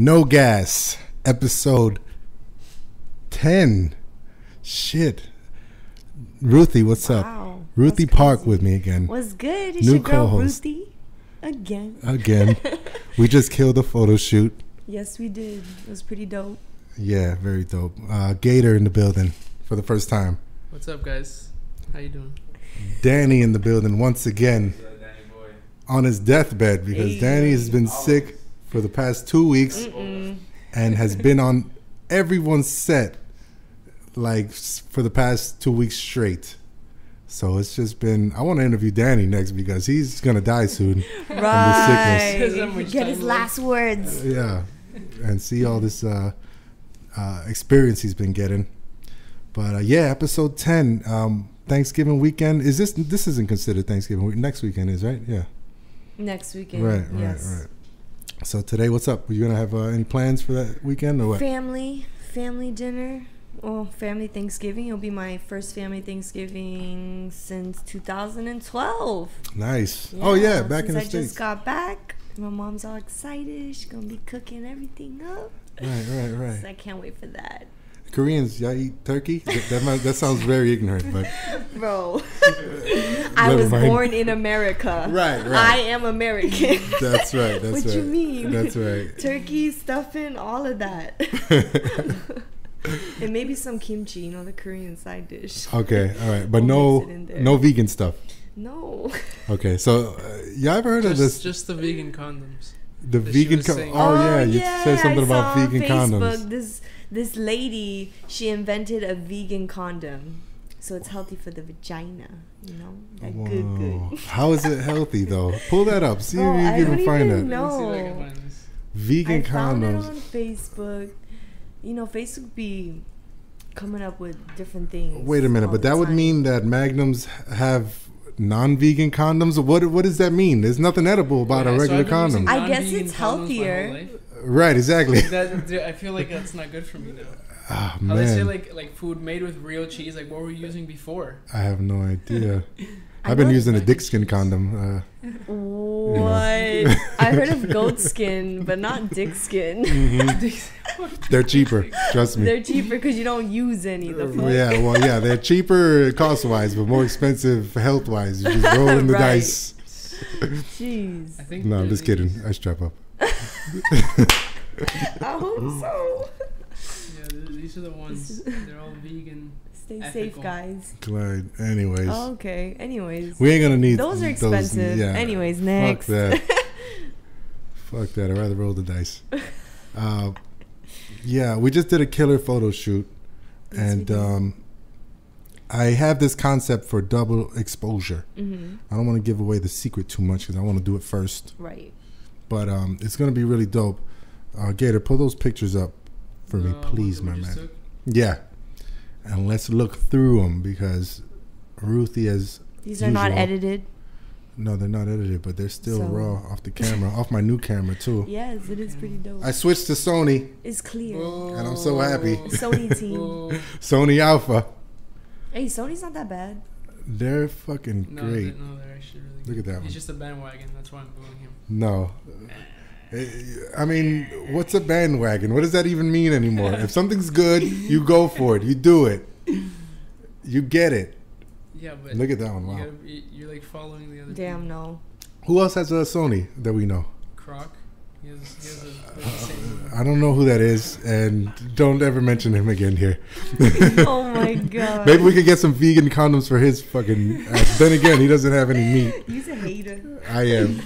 N.O.G.A.S. Episode 10. Shit. Ruthie, what's up? Ruthie Park with me again. What's good? It's New your girl co-host. Ruthie. Again. We just killed a photo shoot. Yes, we did. It was pretty dope. Yeah, very dope. Gator in the building for the first time. What's up, guys? How you doing? Danny in the building once again. On his deathbed because Danny has been sick for the past 2 weeks and has been on everyone's set like for the past 2 weeks straight. So it's just been, I want to interview Danny next because he's going to die soon from the sickness. Get his last words. Yeah. And see all this experience he's been getting. But yeah, episode 10, Thanksgiving weekend. Is this isn't considered Thanksgiving week. Next weekend is, right? Yeah. Next weekend. Right. So today, what's up? Are you going to have any plans for that weekend or what? Family dinner. Well, family Thanksgiving. It'll be my first family Thanksgiving since 2012. Nice. Yeah, oh, yeah, back in the States. I just got back. My mom's all excited. She's going to be cooking everything up. Right. So I can't wait for that. Koreans, y'all eat turkey? That sounds very ignorant, but bro, I was born in America. Right. I am American. That's right. What you mean? That's right. Turkey, stuffing, all of that. And maybe some kimchi, the Korean side dish. Okay, all right, but no vegan stuff. No. Okay, so y'all ever heard of this? Just the vegan condoms. The vegan condoms. Oh yeah, you said something about vegan condoms. This lady, she invented a vegan condom. So it's healthy for the vagina, that good. How is it healthy though? Pull that up. See if you can find that. No. Vegan I found condoms. it on Facebook. Facebook be coming up with different things. Wait a minute, but that would mean that Magnums have non-vegan condoms? What does that mean? There's nothing edible about a regular condom. I guess it's healthier. Right, exactly. I feel like that's not good for me now. Oh, man. How they say like food made with real cheese, like what were we using before? I have no idea. I've been using a dick skin condom. What? I heard of goat skin, but not dick skin. They're cheaper, trust me. They're cheaper because you don't use any. Yeah, they're cheaper cost-wise, but more expensive health-wise. You just roll in the dice. Jeez. No, I'm just kidding. I strap up. I hope so. Yeah, these are the ones. They're all vegan. Stay safe, guys. Glad. Anyways. Oh, okay. Anyways. We ain't gonna need those. Are expensive. Yeah. Anyways, next. Fuck that. I'd rather roll the dice. Yeah, we just did a killer photo shoot, and I have this concept for double exposure. I don't want to give away the secret too much because I want to do it first. Right. But it's gonna be really dope. Gator, pull those pictures up for me, please, my man. Yeah, and let's look through them because Ruthie has. These are not edited. No, they're not edited, but they're still raw off the camera, off my new camera too. Yes, it is pretty dope. I switched to Sony. It's clear. And I'm so happy. Sony team. Sony Alpha. Hey, Sony's not that bad. They're fucking great. No, they're actually really good. Look at that one. He's just a bandwagon. That's why I'm booing him. No. I mean, what's a bandwagon? What does that even mean anymore? If something's good, you go for it. You do it. You get it. Yeah, but look at that one. Wow. You're like following the other. Damn, no. Who else has a Sony that we know? Croc. He has a same. I don't know who that is, and don't ever mention him again here. Oh my god. Maybe we could get some vegan condoms for his fucking ass. Then again, he doesn't have any meat. He's a hater. I am.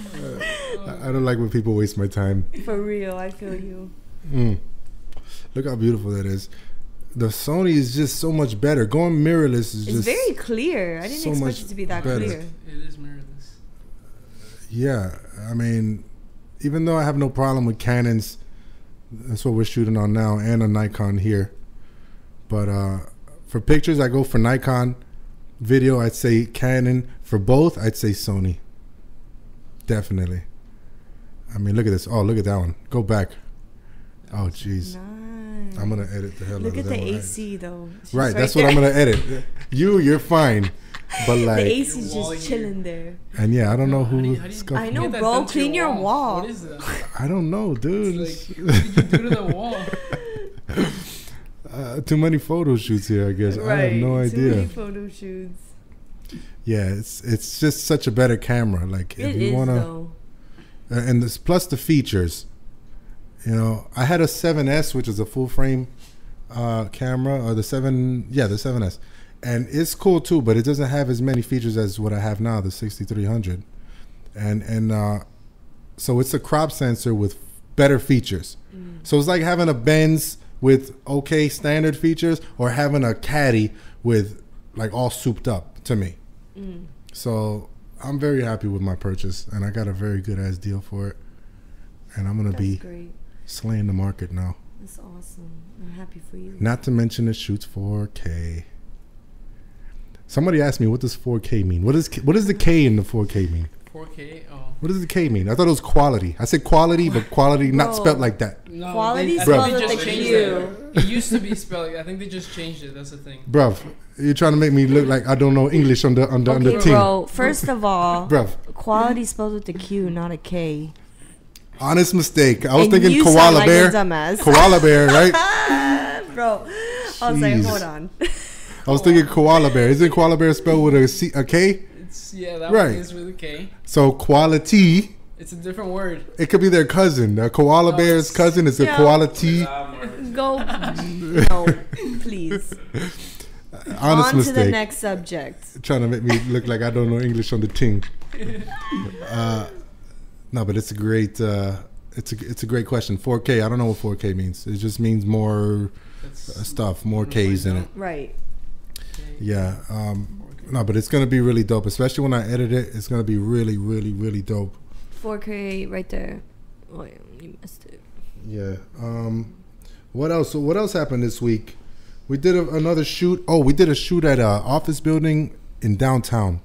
I don't like when people waste my time. For real, I feel you. Look how beautiful that is. The Sony is just so much better. Going mirrorless is just very clear. I didn't expect it to be that clear. It is mirrorless. Yeah, I mean, even though I have no problem with Canons, that's what we're shooting on now, and a Nikon here. But for pictures, I go for Nikon. Video, I'd say Canon. For both, I'd say Sony. Definitely. I mean, look at this. Oh, look at that one. Go back. Oh, jeez. Nice. I'm going to edit the hell out of that. Look at the AC, though. Right, that's what I'm going to edit. You're fine. But The like, AC's Your wall just here. chilling there. and yeah, I don't know How do who. you scuffed I me. know, get that bro. done to Clean your wall. What is that? I don't know, dude. It's like, what did you do to the wall? Too many photo shoots here, I guess. I have no Too many idea. photo shoots. Yeah, it's just such a better camera. Like if It you is wanna, though. and this plus the features. You know, I had a 7S, which is a full frame camera, or the 7S, and it's cool too. But it doesn't have as many features as what I have now, the 6300, and so it's a crop sensor with better features. So it's like having a Benz with okay standard features, or having a Caddy with like all souped up to me. So I'm very happy with my purchase, and I got a very good ass deal for it. And I'm gonna That's be great. slaying the market now. That's awesome. I'm happy for you. Not to mention it shoots 4K. Somebody asked me, what does 4K mean? What does the K in the 4K mean? 4K? Oh. What does the K mean? I thought it was quality. I said quality, but quality not Bro. spelled like that. No, Quality I spelled think they with just a changed Q. it. It used to be spelled. I think they just changed it. That's the thing. Bruv, you're trying to make me look like I don't know English on the Okay, team. bro. First of all, Bruv, quality spelled with a Q, not a K. honest mistake. I was And thinking you koala sound like bear. a dumbass. Koala bear, right? Bro, I was like, Jeez. hold on. I was thinking koala bear. Isn't koala bear spelled with a K? It's that Right. one is with a K. So quality, It's a different word. it could be their cousin. The koala No, bear's it's- cousin is a Yeah. quality. Go. No, please. Honest On to the mistake. next subject. Trying to make me look like I don't know English on the team. No, but it's a great. It's a great question. 4K. I don't know what 4K means. It just means more That's stuff, more K's in it. Right. Yeah. No, but it's gonna be really dope, especially when I edit it. It's gonna be really, really, really dope. 4K right there. Oh, yeah, you missed it. Yeah. What else? What else happened this week? We did another shoot. Oh, we did a shoot at an office building in downtown.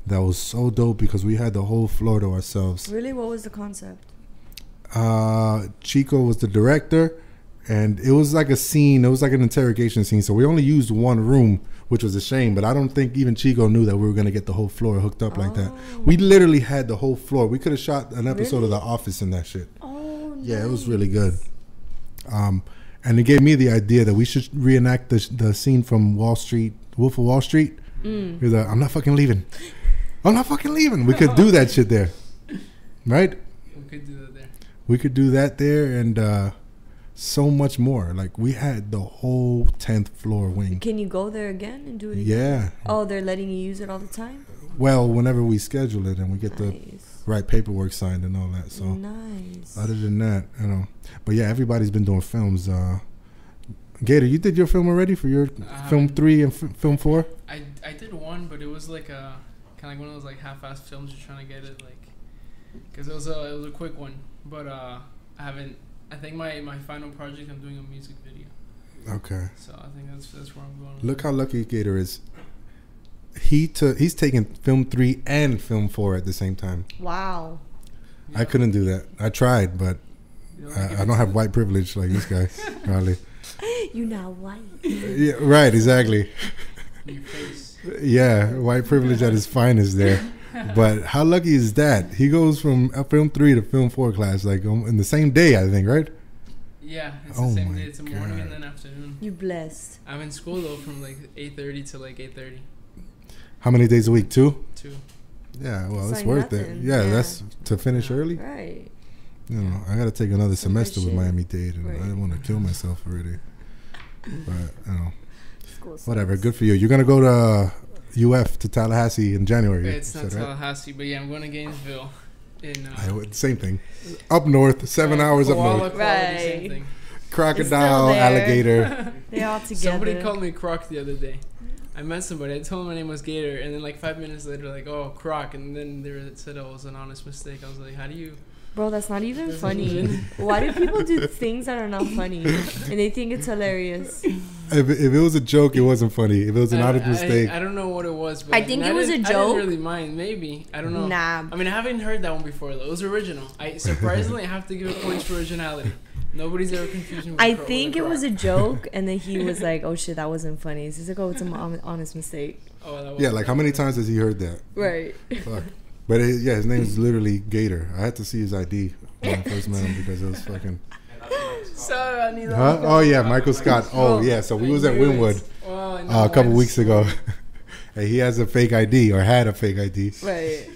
That was so dope because we had the whole floor to ourselves. Really? What was the concept? Chico was the director, and it was like a scene. It was like an interrogation scene. So we only used one room, which was a shame. But I don't think even Chico knew that we were gonna get the whole floor hooked up like that. We literally had the whole floor. We could have shot an episode of Really? The Office in that shit. Oh, Yeah, it was really good. And it gave me the idea that we should reenact the scene from Wolf of Wall Street. He's like, I'm not fucking leaving. I'm not fucking leaving. We could do that shit there. Right? We could do that there. We could do that there and so much more. Like, we had the whole 10th floor wing. Can you go there again and do it again? Yeah. Oh, they're letting you use it all the time? Well, whenever we schedule it and we get the Nice. right paperwork signed and all that. So, Nice. other than that, you know. But yeah, everybody's been doing films. Gator, you did your film already for your film 3 and film 4? I did one, but it was like a kind of like one of those like half-assed films. You're trying to get it like, because it was a quick one. But I haven't. I think my final project, I'm doing a music video. Okay. So I think that's where I'm going. Look how lucky Gator is. He's taking film 3 and film 4 at the same time. Wow. I couldn't do that. I tried, but You know, I don't have white privilege like this guy. Probably. You not white. Yeah, right. Exactly. your face. Yeah, white privilege at its finest there. But how lucky is that? He goes from film 3 to film 4 class like in the same day, I think, right? Yeah, it's Oh the same my day. It's a morning and God. then afternoon. You blessed. I'm in school though from like 8:30 to like 8:30. How many days a week? 2? 2. Yeah, well, It's it's like worth it. nothing. Yeah, Yeah. that's to finish early. Right. You know, I got to take another Some good semester with shit. Miami-Dade, and I Right. want to kill myself already. But, you know, School sucks. whatever. Good for you. You're going to go to UF, to Tallahassee in January. It's you not said, right? Tallahassee, but yeah, I'm going to Gainesville. In Same thing. Up north, 7 hours up Koala north. quality, same Right. thing. Crocodile, there. alligator. They all together. Somebody called me Croc the other day. I met somebody. I told him my name was Gator, and then like 5 minutes later, like, oh, Croc, and then they said it was an honest mistake. I was like, how do you? Bro, that's not even Doesn't funny. even- Why do people do things that are not funny and they think it's hilarious? If it was a joke, it wasn't funny. If it was an honest mistake. I don't know what it was, but I think it was a I joke. didn't really mind. Maybe I don't know. Nah. I mean, I haven't heard that one before though. It was original. I surprisingly have to give it points for originality. Nobody's ever confused me with I Crow think with it a was a croc. joke, and then he was like, "Oh shit, that wasn't funny." So he's like, "Oh, it's an honest mistake." Oh, that was Yeah, like how many times has he heard that? Right. Fuck. But his name is literally Gator. I had to see his ID when I first met him because it was fucking. Sorry, I need Huh? Oh yeah, Michael Scott. Oh yeah, so we was at Wynwood a couple weeks ago, and he has a fake ID or had a fake ID Right.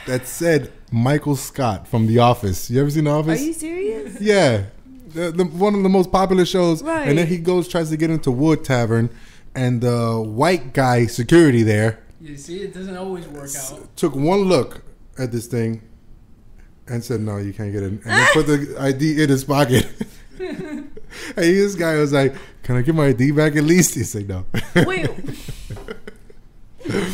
that said Michael Scott from The Office. You ever seen The Are Office? you serious? Yeah, the one of the most popular shows. Right. And then he tries to get into Wood Tavern, and the white guy security there You see, it doesn't always work out. took one look at this thing and said, "No, you can't get in," and then put the ID in his pocket. And this guy was like, "Can I get my ID back at least?" He said, "No." Wait.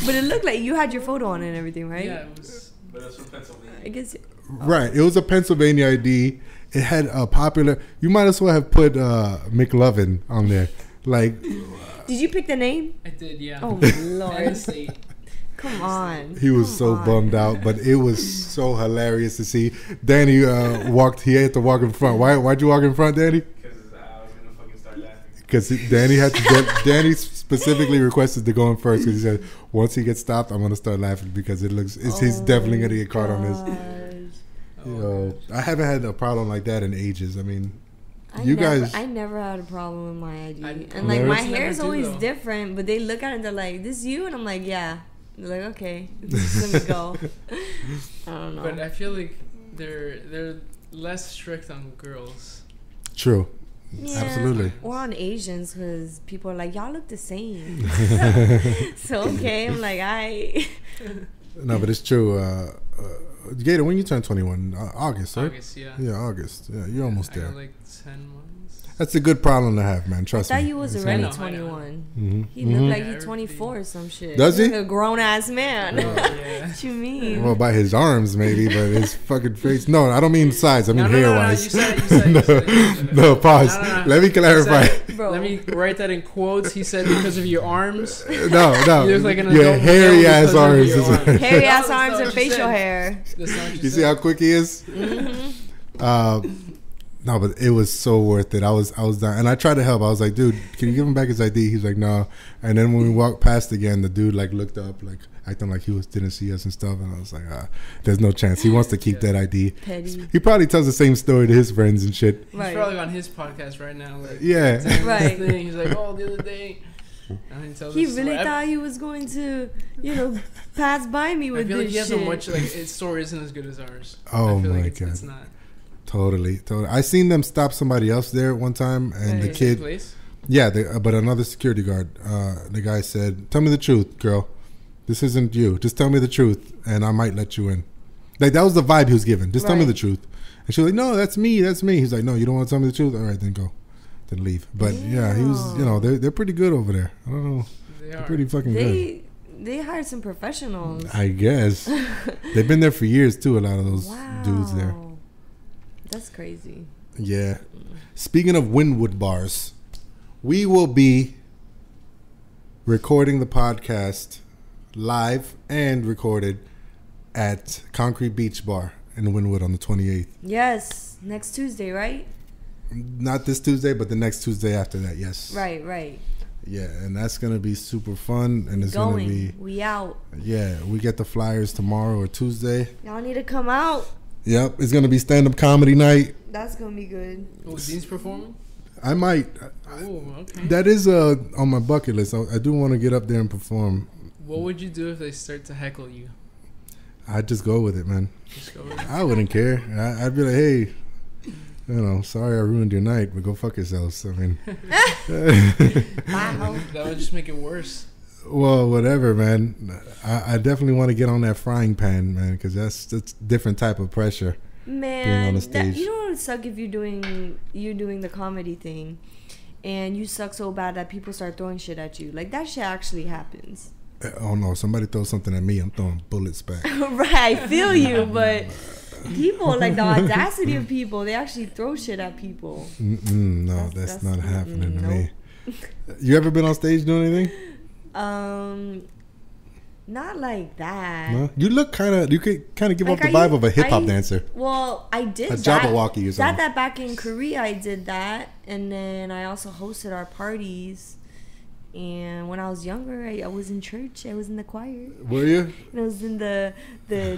But it looked like you had your photo on it and everything, right? Yeah, it was. But that's from Pennsylvania. I guess. Right. It was a Pennsylvania ID. It had a popular. You might as well have put McLovin on there. Like, Did you pick the name? I did, yeah. Oh my And the lord! state. Come on. he was Come so on. bummed out, but it was so hilarious to see. Danny walked. He had to walk in front. Why'd you walk in front, Danny? Because I was going to fucking start laughing. Because Danny had to. Danny specifically requested to go in first because he said once he gets stopped, I'm gonna start laughing because he's definitely gonna get caught on this. Gosh. You know, I haven't had a problem like that in ages. I mean, I you never, guys. I never had a problem with my ID. I And like never- my Never hair is do, always though. different, but they look at it and they're like, "This you?" And I'm like, "Yeah." They're like, "Okay, let me go." I don't know. But I feel like they're less strict on girls. True. Yeah, Absolutely. Or on Asians because people are like, "Y'all look the same." So okay, I'm like, No, but it's true. Gator, when you turn 21, August, right? August, yeah. Yeah, August. Yeah, you're almost I there. got like 10 months. That's a good problem to have, man. I Trust thought me. you was It's already I know. 21. Mhm. He looked Mhm. like Yeah, he's 24 or some shit. Does he? Like a grown ass man. Oh, yeah. What you mean? Well, by his arms, maybe, but his fucking face. No, I don't mean size. I mean No, hair no, no, wise. you said it, you said it, you said it, you said it. No, pause. No. Let me clarify. He said- Bro. Let me write that in quotes. He said because of your arms. No. You look like an Your adult hairy male ass because of arms. your is- arms. Hairy That ass was arms what and you facial said. hair. That's not what you You see said. how quick he is? No, but it was so worth it. I was down, and I tried to help. I was like, "Dude, can you give him back his ID?" He's like, "No." And then when we walked past again, the dude like looked up, like acting like didn't see us and stuff. And I was like, "There's no chance. He wants to keep that ID." Petty. He probably tells the same story to his friends and shit. He's Right. probably on his podcast right now. Like, Yeah. telling Right. this thing. He's like, oh, the other day. And he tells He this really story. thought he was going to, pass by me I with feel like this he has shit. a much like his story isn't as good as ours. Oh I feel my like God. it's not. Totally. I seen them stop somebody else there one time, and the Right. kid. Place? Yeah, but another security guard. The guy said, "Tell me the truth, girl. This isn't you. Just tell me the truth, and I might let you in." Like that was the vibe he was giving. Just tell me Right. the truth. And she was like, "No, that's me. That's me." He's like, "No, you don't want to tell me the truth. All right, then go, then leave." But yeah, he was. They're pretty good over there. I don't know. They They're are. pretty fucking good. They hired some professionals. I guess they've been there for years too. A lot of those Wow. dudes there. That's crazy. Yeah. Speaking of Wynwood bars, we will be recording the podcast live and recorded at Concrete Beach Bar in Wynwood on the 28th. Yes, next Tuesday, right? Not this Tuesday, but the next Tuesday after that, yes. Right. Yeah, and that's going to be super fun. And it's going to be, We out. yeah, we get the flyers tomorrow or Tuesday. Y'all need to come out. Yep, it's going to be stand-up comedy night. That's gonna be good. Oh, Dean's performing? I might. Oh, okay. That is on my bucket list. I do want to get up there and perform. What would you do if they start to heckle you? I'd just go with it, man. Just go with it. I wouldn't care. I'd be like, hey, sorry I ruined your night, but go fuck yourselves. I mean, Wow. That would just make it worse. well, whatever, man. I definitely want to get on that frying pan, man, because that's different type of pressure. Man, on the stage. you know what would suck if you're doing the comedy thing, and you suck so bad that people start throwing shit at you. Like that shit actually happens. Oh no, somebody throws something at me, I'm throwing bullets back. Right, I feel you, but people like the audacity of people, they actually throw shit at people. No, that's not happening to nope. me. You ever been on stage doing anything? Not like that. No? You look you could kind of give Like, off the vibe of a hip hop dancer. Well, I did A that. Jabberwocky or something. That back in Korea, I did that, and then I also hosted our parties. And when I was younger, I was in church. I was in the choir. Were you? And I was in the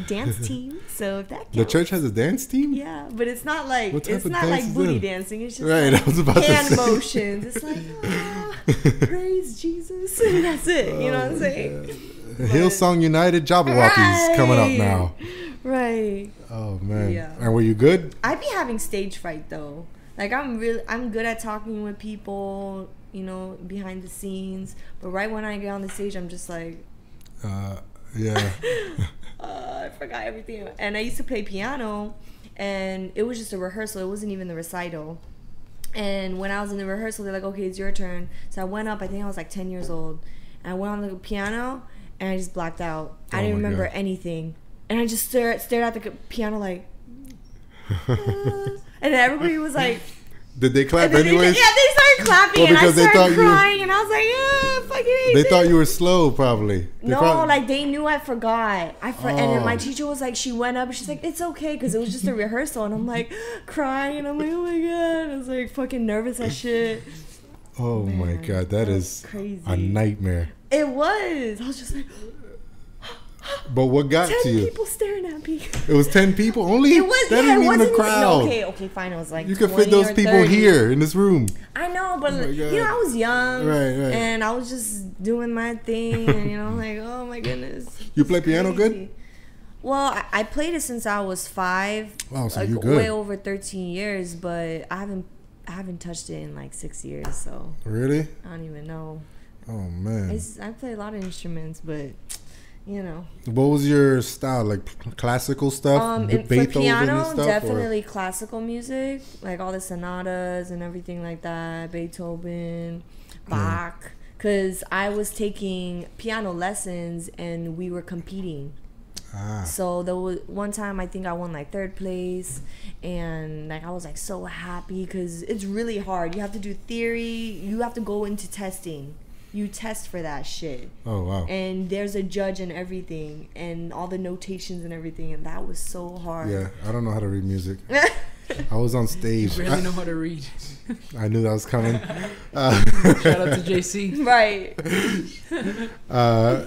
dance team. So if that counts. The church has a dance team? Yeah, but it's not like What type it's of not dance like is booty that? dancing. It's just Right, like I was about to hand say. motions. It's like praise Jesus, and that's it. You know what I'm saying? Hillsong United Jabberwockies coming up now. Right. Oh man. Yeah. And were you good? I'd be having stage fright though. Like I'm good at talking with people, you know, behind the scenes. But right when I get on the stage, I'm just like, Yeah. I forgot everything. And I used to play piano, and it was just a rehearsal. It wasn't even the recital. And when I was in the rehearsal, they're like, okay, it's your turn. So I went up. I think I was like 10 years old. And I went on the piano, and I just blacked out. I didn't remember anything. And I just stared at the piano like, and then everybody was like, Did they clap anyways? Yeah, they started clapping, Well, and I because they thought started you were- crying, and I was like, fucking hate They this. thought you were slow, probably. Like they knew I forgot. And then my teacher was like, she went up and she's like, it's okay, because it was just a rehearsal, and I'm like crying, and I'm like, oh my god, I was like fucking nervous as shit. Oh my god, that is crazy. a nightmare. It was. I was just like, But what got 10 to you? people staring at me. It was 10 people only? It was. That Yeah, ain't it even wasn't a crowd. okay, fine. It was like You could 20 fit those or people 30. here in this room. I know, but Oh my you God. know, I was young, Right. and I was just doing my thing, and you know, like, oh my goodness. You play piano Crazy. good? Well, I played it since I was 5. Wow, so like you're good. way over 13 years, but I haven't touched it in like 6 years, so Really? I don't even know. Oh man. I play a lot of instruments, but you know. What was your style? Like classical stuff? For Beethoven piano, and stuff? definitely classical music, like all the sonatas and everything like that, Beethoven, Bach. Because I was taking piano lessons and we were competing. So there was one time I think I won like 3rd place, and like I was like so happy because it's really hard. You have to do theory. You have to go into testing. You test for that shit. Oh wow. And there's a judge and everything, and all the notations and everything, and that was so hard. Yeah, I don't know how to read music. I was on stage. You barely know how to read. I knew that was coming. Shout out to JC. Right. I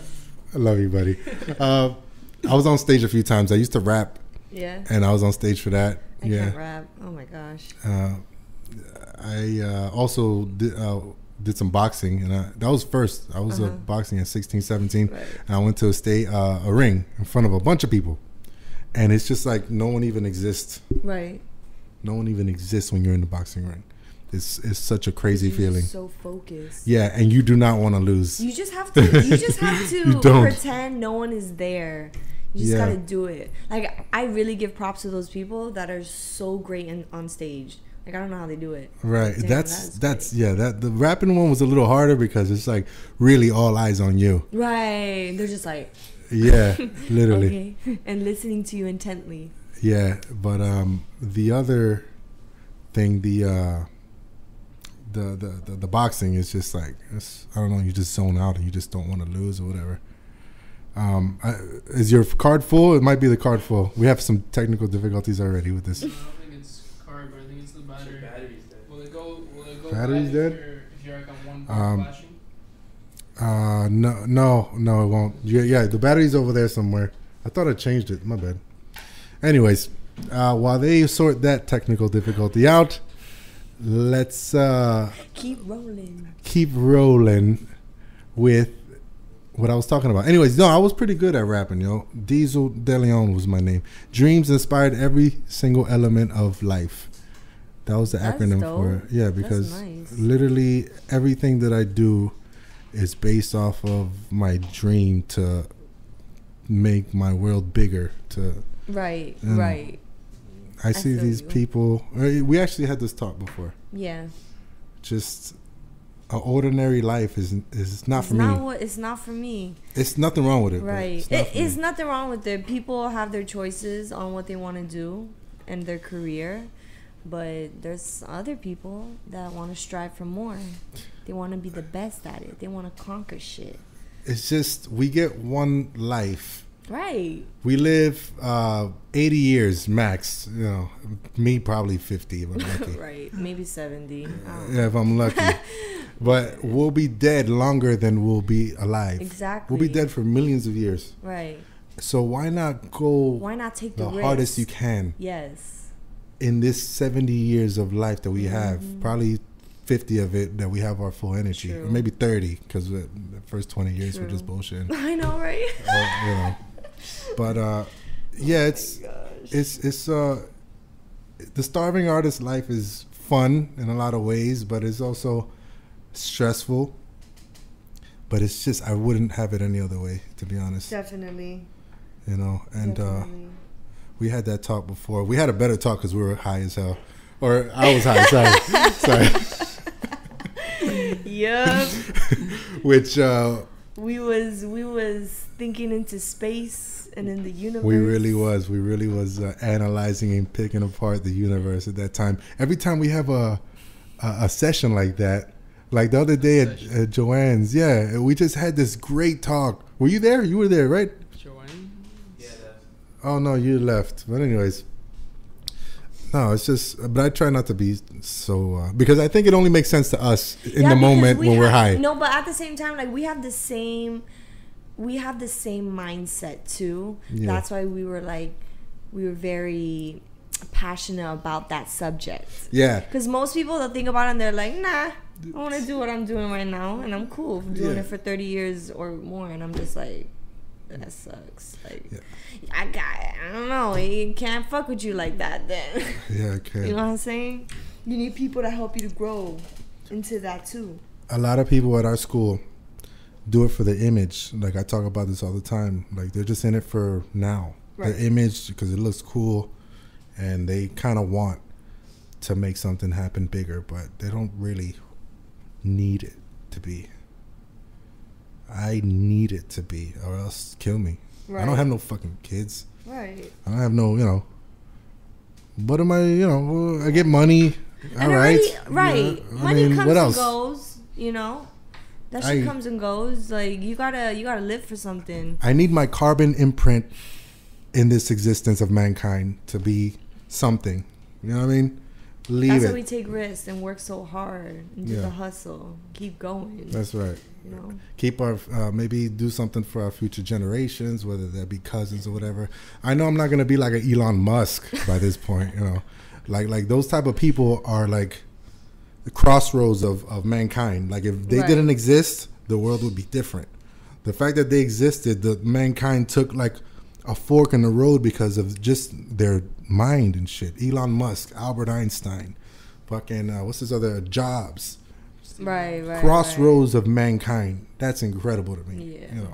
love you, buddy. I was on stage a few times. I used to rap, Yeah. and I was on stage for that. I can't rap. Oh my gosh. I also did some boxing, and that was first. I was boxing at 16, 17, Right. and I went to a ring in front of a bunch of people, and it's just like no one even exists. Right. No one even exists when you're in the boxing ring. It's such a crazy feeling. So focused. Yeah, and you do not want to lose. You just have to. You just have to You don't. pretend no one is there. You just Yeah. gotta do it. Like I really give props to those people that are so great on stage. Like I don't know how they do it. Right. Damn, that's great. yeah. That the rapping one was a little harder because it's like really all eyes on you. Right. They're just like Yeah, literally. okay, and listening to you intently. Yeah, but the other thing, the boxing is just like I don't know. You just zone out and you just don't want to lose or whatever. Is your card full? It might be the card full. We have some technical difficulties already with this. I don't think it's card, but I think it's the battery. Battery's dead. Will it go Battery's live dead? if you're like on one flashing? No, it won't. Yeah, the battery's over there somewhere. I thought I changed it. My bad. Anyways, while they sort that technical difficulty out, let's Keep rolling. keep rolling with what I was talking about. Anyways, no, I was pretty good at rapping, yo. Diesel De Leon was my name. Dreams inspired every single element of life. That was the That's acronym dope. for it. Yeah, because nice. literally everything that I do is based off of my dream to make my world bigger. Right. Mm. Right. I see feel these you. people. We actually had this talk before. Yeah. Just an ordinary life is not for me. It's not for me. It's nothing wrong with it. but Right. It's not for It's me. nothing wrong with it. People have their choices on what they want to do and their career. But there's other people that want to strive for more. They want to be the best at it. They want to conquer shit. it's just we get one life. Right. We live 80 years max. You know, me probably 50 if I'm lucky. Right. Maybe 70. Yeah, if I'm lucky. But we'll be dead longer than we'll be alive. Exactly. We'll be dead for millions of years. Right. So why not go? Why not take the risk? Hardest you can? Yes. In this 70 years of life that we have, probably 50 of it that we have our full energy, True. or maybe 30 because the first 20 years True. were just bullshit. I know, right? You know, but yeah, it's the starving artist life is fun in a lot of ways, but it's also stressful. But it's just I wouldn't have it any other way, to be honest. Definitely. You know, and Definitely. we had that talk before. We had a better talk because we were high as hell, or I was high. Sorry. Yep. Which we was thinking into space and in the universe. we really was analyzing and picking apart the universe at that time. Every time we have a session like that, like the other day at Joanne's, yeah, we just had this great talk. Were you there? You were there, right? Joanne? Yeah, Oh no, you left. But anyways, no, it's just. But I try not to be so because I think it only makes sense to us in the moment when we're high. No, but at the same time, like we have the same mindset too. Yeah. That's why we were very passionate about that subject. Yeah. Because most people they'll think about it and they're like, nah, I want to do what I'm doing right now, and I'm cool doing it for 30 years or more, and I'm just like, that sucks. Like, I don't know, he can't fuck with you like that then. Yeah, okay. You know what I'm saying? You need people to help you to grow into that too. A lot of people at our school do it for the image. Like I talk about this all the time. Like they're just in it for now. Right. The image because it looks cool, and they kind of want to make something happen bigger, but they don't really need it to be. I need it to be, or else kill me. Right. I don't have no fucking kids. Right. I don't have no, what am I, I get money. And All right. Right. Yeah, Money comes what and else? goes, That shit comes and goes. Like you gotta live for something. I need my carbon imprint in this existence of mankind to be something. You know what I mean? That's why we take risks and work so hard and do the hustle. Keep going. That's right. Keep our maybe do something for our future generations, whether that be cousins or whatever. I know I'm not gonna be like an Elon Musk by this point. Like those type of people are like the crossroads of mankind. Like if they didn't exist, the world would be different. The fact that they existed, the mankind took like a fork in the road because of just their mind and shit. Elon Musk, Albert Einstein, fucking what's his other Jobs. Right. Crossroads of mankind. That's incredible to me. Yeah.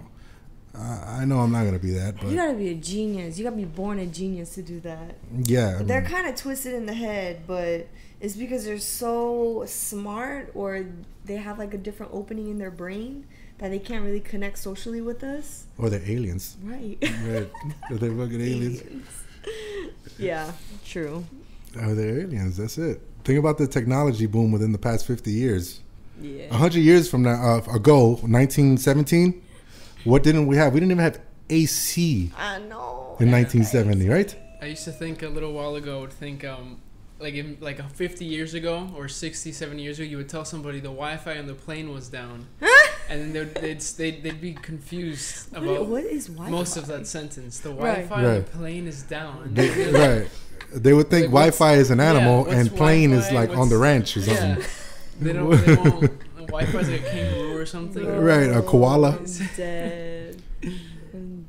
I know I'm not gonna be that, but you gotta be a genius. You gotta be born a genius to do that. Yeah, they're kind of twisted in the head, but it's because they're so smart, or they have like a different opening in their brain that they can't really connect socially with us. Or they're aliens. Right. Right. Or they're fucking aliens. Yeah, true. Or they're aliens. That's it. Think about the technology boom within the past 50 years. Yeah. 100 years from now ago, 1917. What didn't we have? We didn't even have AC. I know. In 1970, right? I used to think a little while ago, like 50 years ago or 60, 70 years ago, you would tell somebody the Wi-Fi on the plane was down. And then they'd be confused about what is Wi-Fi? most of that sentence. The Wi-Fi on the plane is down. Right. They would think Wi-Fi is an animal and plane is like on the ranch or something. Yeah. They won't. Wi-Fi is like a kangaroo or something. Right, a koala. I'm dead.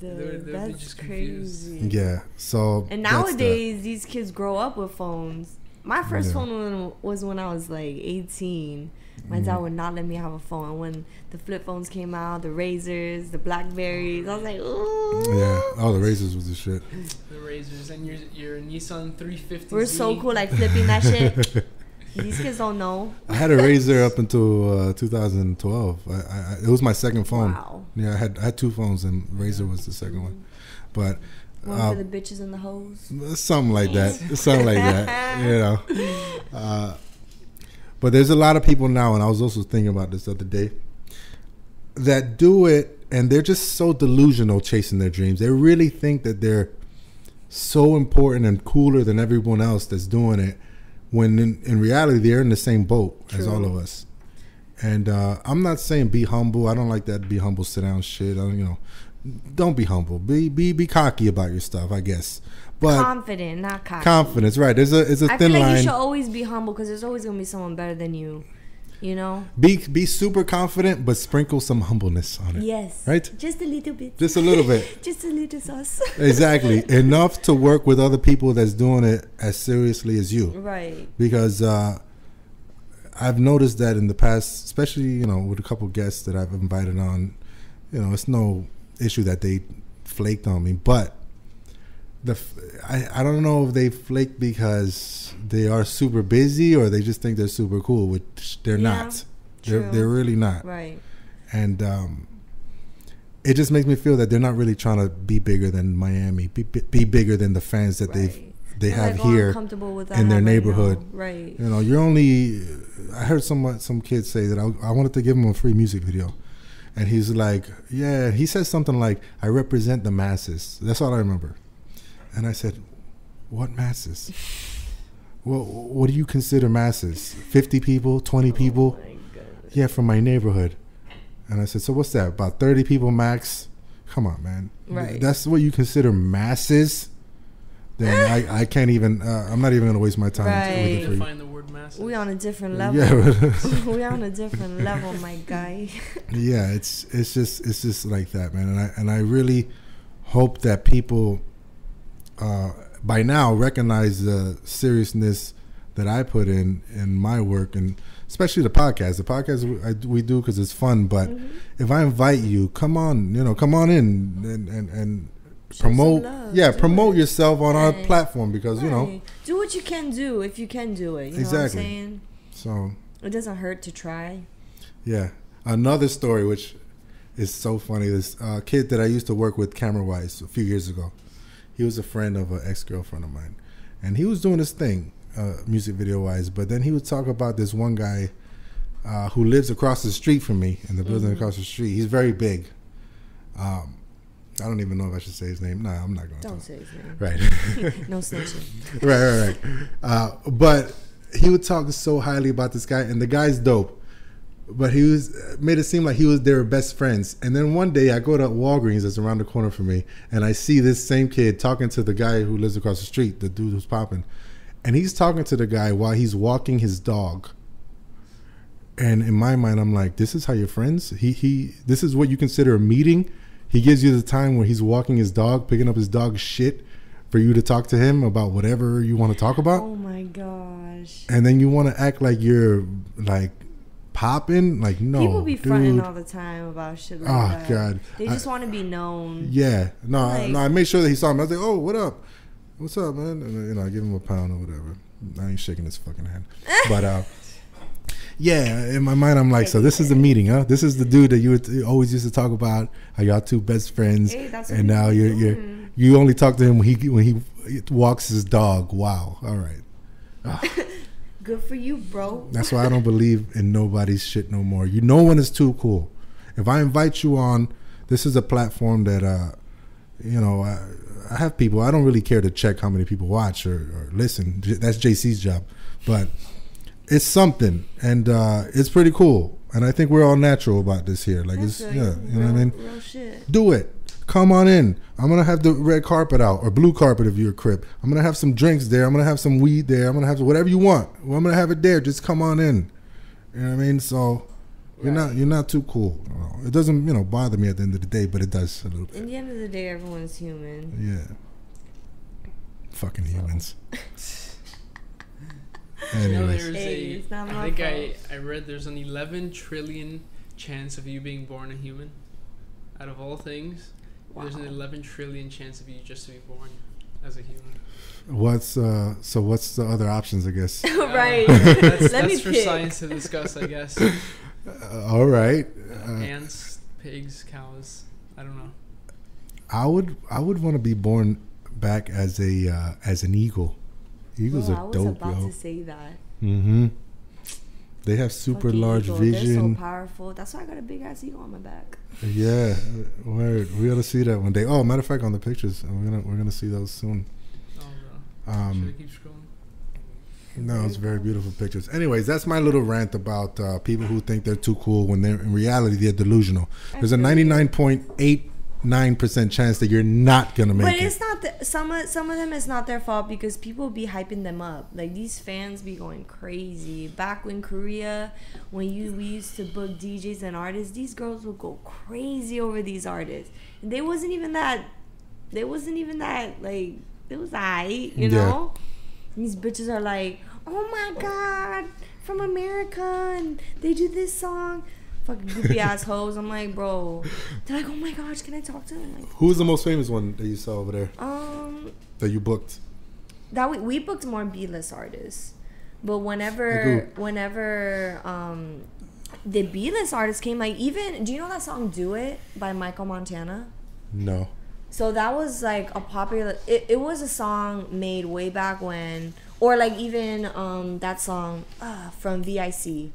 That's just crazy. Yeah, so. And nowadays, these kids grow up with phones. My first phone was when I was like 18. My dad would not let me have a phone. And when the flip phones came out, the Razors, the Blackberries, I was like, ooh. Yeah, all the Razors was the shit. The Razors and your Nissan 350. We're so cool, like flipping that shit. These kids don't know. I had a Razor up until 2012. It was my second phone. Wow. Yeah, I had two phones, and Razor was the second one. But one for the bitches and the hoes. Something like that. Something like that. But there's a lot of people now, and I was also thinking about this the other day, that do it and they're just so delusional chasing their dreams. They really think that they're so important and cooler than everyone else that's doing it, when in reality they're in the same boat as all of us. And I'm not saying be humble. I don't like that be humble, sit down shit. Don't be humble. Be cocky about your stuff, I guess. But confident, not cocky. Confidence, right? It's a thin line. I feel like you should always be humble because there's always gonna be someone better than you. You know. Be super confident, but sprinkle some humbleness on it. Yes. Right. Just a little bit. Just a little bit. Just a little sauce. Exactly. Enough to work with other people that's doing it as seriously as you. Right. Because I've noticed that in the past, especially with a couple guests that I've invited on, it's no issue that they flaked on me, but I don't know if they flaked because they are super busy or they just think they're super cool, which they're not. They're really not. Right. And it just makes me feel that they're not really trying to be bigger than Miami, be bigger than the fans that they have here in their neighborhood. Right. You're only. I heard some kids say that I wanted to give him a free music video, and he's like, yeah. He says something like, "I represent the masses." That's all I remember. And I said, "What masses? Well, what do you consider masses? 50 people, 20 people?" Yeah, from my neighborhood. And I said, "So what's that? About 30 people max? Come on, man. Right. That's what you consider masses?" Then I can't even. I'm not even gonna waste my time. Right. To find the word masses. We on a different level. Yeah. We on a different level, my guy. Yeah, it's just like that, man. And I really hope that people by now recognize the seriousness that I put in my work, and especially the podcast. The podcast we do because it's fun. But if I invite you, come on in and promote. Promote yourself on our platform because do what you can do if you can do it. You know what I'm saying? So it doesn't hurt to try. Yeah. Another story which is so funny. This kid that I used to work with camera-wise a few years ago. He was a friend of an ex-girlfriend of mine, and he was doing this thing, music video-wise. But then he would talk about this one guy who lives across the street from me in the building across the street. He's very big. I don't even know if I should say his name. No, I'm not going to. Don't say his name. Right. No snitching. Right. But he would talk so highly about this guy, and the guy's dope. But he made it seem like he was their best friends. And then one day I go to Walgreens that's around the corner from me, and I see this same kid talking to the guy who lives across the street, the dude who's popping. And he's talking to the guy while he's walking his dog. And in my mind, I'm like, this is how you're friends? This is what you consider a meeting? He gives you the time where he's walking his dog, picking up his dog's shit for you to talk to him about whatever you want to talk about. Oh my gosh. And then you want to act like you're like popping? Like, no. People be fronting all the time about shit like that. Oh God. They just want to be known. Yeah. No, I made sure that he saw me. I was like, oh, what up? What's up, man? And I give him a pound or whatever. I ain't shaking his fucking hand. But yeah, in my mind, I'm like, so this is the meeting, huh? This is the dude that you always used to talk about, how y'all two best friends, and now you only talk to him when he walks his dog. Wow. All right. Good for you, bro. That's why I don't believe in nobody's shit no more. No one is too cool. If I invite you on, this is a platform that I have people. I don't really care to check how many people watch or listen. That's JC's job, but it's something, and it's pretty cool. And I think we're all natural about this here. Like, it's you know what I mean. Real shit. Do it. Come on in. I'm gonna have the red carpet out or blue carpet if you're a crib. I'm gonna have some drinks there. I'm gonna have some weed there. I'm gonna have whatever you want. Well, I'm gonna have it there. Just come on in. You know what I mean? So you're not too cool. It doesn't bother me at the end of the day, but it does a little bit. At the end of the day, everyone's human. Yeah. Fucking humans. Anyways. I read there's an 11 trillion chance of you being born a human. Out of all things, there's an 11 trillion chance of you just to be born as a human. What's the other options, I guess? Right. That's for science to discuss, I guess. All right. Ants, pigs, cows. I don't know. I would want to be born back as an eagle. Eagles are dope, yo. I was about to say that. Mm-hmm. They have super Fucking large ego. vision. They're so powerful. That's why I got a big ass ego on my back. Yeah, word. We gotta see that one day. Oh, matter of fact, on the pictures, we're gonna see those soon. Oh, bro. Should I keep scrolling? No, it's very beautiful pictures. Anyways, that's my little rant about people who think they're too cool when they're in reality they're delusional. There's a 99.89% chance that you're not gonna make it. But it's not some of them. It's not their fault because people be hyping them up. Like these fans be going crazy. Back when Korea, we used to book DJs and artists, these girls would go crazy over these artists. And they wasn't even that. Like it was aight, you know. These bitches are like, oh my god, from America, and they do this song. Fucking goofy ass hoes. I'm like, bro. They're like, oh my gosh, can I talk to them? Like, who's the most famous one that you saw over there? That you booked? That we booked more B-list artists, but whenever the B-list artists came, like even do you know that song "Do It" by Michael Montana? No. So that was like a popular. It was a song made way back when, or like even that song from VIC.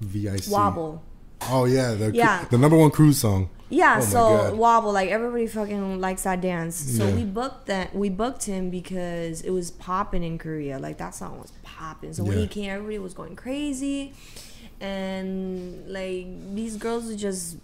VIC. Wobble. Oh yeah, the number one cruise song. Yeah, Oh, so Wobble, like everybody fucking likes that dance. So Yeah. we booked him because it was popping in Korea. Like that song was popping. So when Yeah. he came, everybody was going crazy, and like these girls would just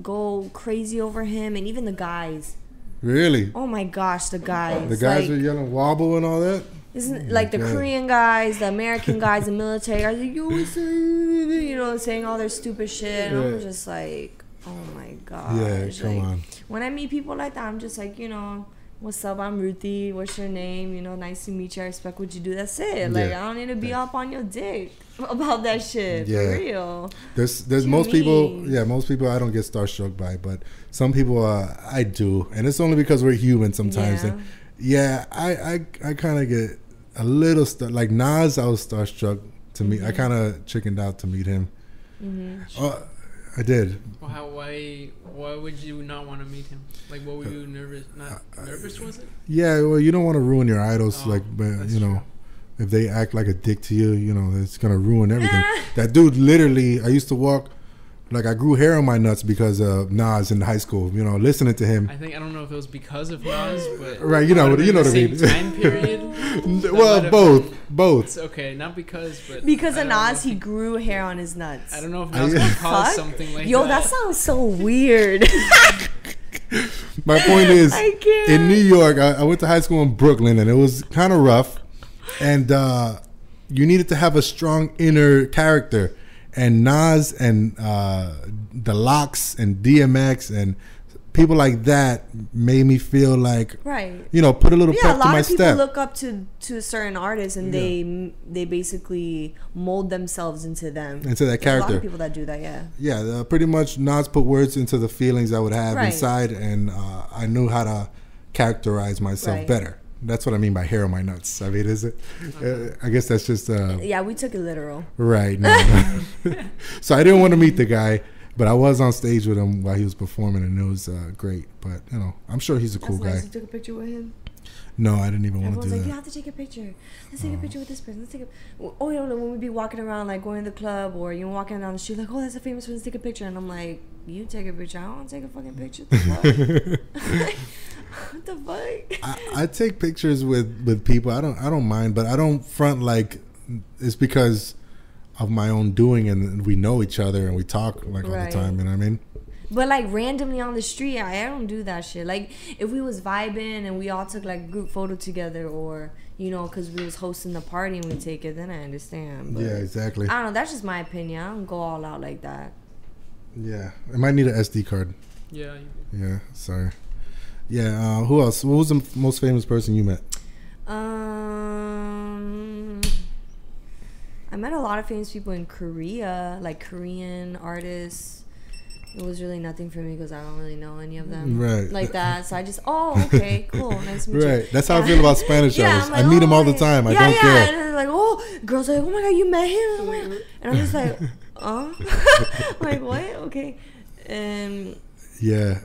go crazy over him, and even the guys. Really? Oh my gosh, the guys. The guys like, are yelling wobble and all that? isn't like the God. Korean guys, the American guys, the military guys, like, you know, saying all their stupid shit. And I'm just like, oh my gosh. Yeah, come like, on. When I meet people like that, I'm just like, you know, what's up? I'm Ruthie. What's your name? You know, nice to meet you. I respect what you do. That's it. Like, Yeah. I don't need to be up on your dick about that shit. Yeah. For real. There's you most people. mean? Yeah, most people I don't get starstruck by, but some people I do, and it's only because we're human sometimes. Yeah. And yeah, I kind of get a little like Nas. I was starstruck to meet. I kind of chickened out to meet him. I did. Well, why would you not want to meet him? Like, what were you nervous? Not nervous, was it? Yeah, well, you don't want to ruin your idols. Oh, like, that's you know, true. if they act like a dick to you, you know, it's gonna ruin everything. That dude, literally, I used to walk. Like I grew hair on my nuts because of Nas in high school. You know, listening to him. I don't know if it was because of Nas, but Right, you know what I same mean. time period. Well, both. It's okay, not because, but Because I of don't know Nas, if he grew hair on his nuts. I don't know if Nas would cause something like Yo, that. that sounds so weird. My point is, I can't. in New York, I went to high school in Brooklyn, and it was kind of rough. And you needed to have a strong inner character. And Nas and the Locks and DMX and people like that made me feel like, Right. you know, put a little Yeah, a pep to lot my of people step. look up to certain artists and they basically mold themselves into them. Into that There's a lot character. of people that do that, yeah. Yeah, pretty much Nas put words into the feelings I would have Right. inside, and I knew how to characterize myself Right. better. That's what I mean by hair on my nuts. I mean, is it? I guess that's just Yeah, we took it literal. right. No. So I didn't want to meet the guy, but I was on stage with him while he was performing, and it was great. But you know, I'm sure he's a cool That's nice. guy. You took a picture with him. No, I didn't even want to Everyone's do like, that. you have to take a picture. Let's take a picture with this person. Let's take a. Oh, you know, when we be walking around, like going to the club or you know, walking down the street, like, oh, that's a famous person. Let's take a picture. And I'm like, you take a picture. I don't want to take a fucking picture. What the fuck? What the fuck? I take pictures with people. I don't mind, but I don't front like it's because of my own doing, and we know each other and we talk like all the Right. time. You know what I mean? But like randomly on the street, I don't do that shit. Like if we was vibing and we all took like a group photo together, or you know, cause we was hosting the party and we take it, then I understand. But Yeah, exactly. I don't know. That's just my opinion. I don't go all out like that. Yeah, I might need an SD card. Yeah. Yeah, sorry. Yeah, who else? What was the most famous person you met? I met a lot of famous people in Korea, like Korean artists. It was really nothing for me because I don't really know any of them. Right. Like that. So I just, okay, cool. Nice to meet you. Right. That's how I feel about Spanish artists. I'm I like, meet them all the okay. time. I yeah, don't yeah. care. And they're like, girls are like, oh my God, you met him? Oh my God. And I'm just like, like, what? Okay. Yeah.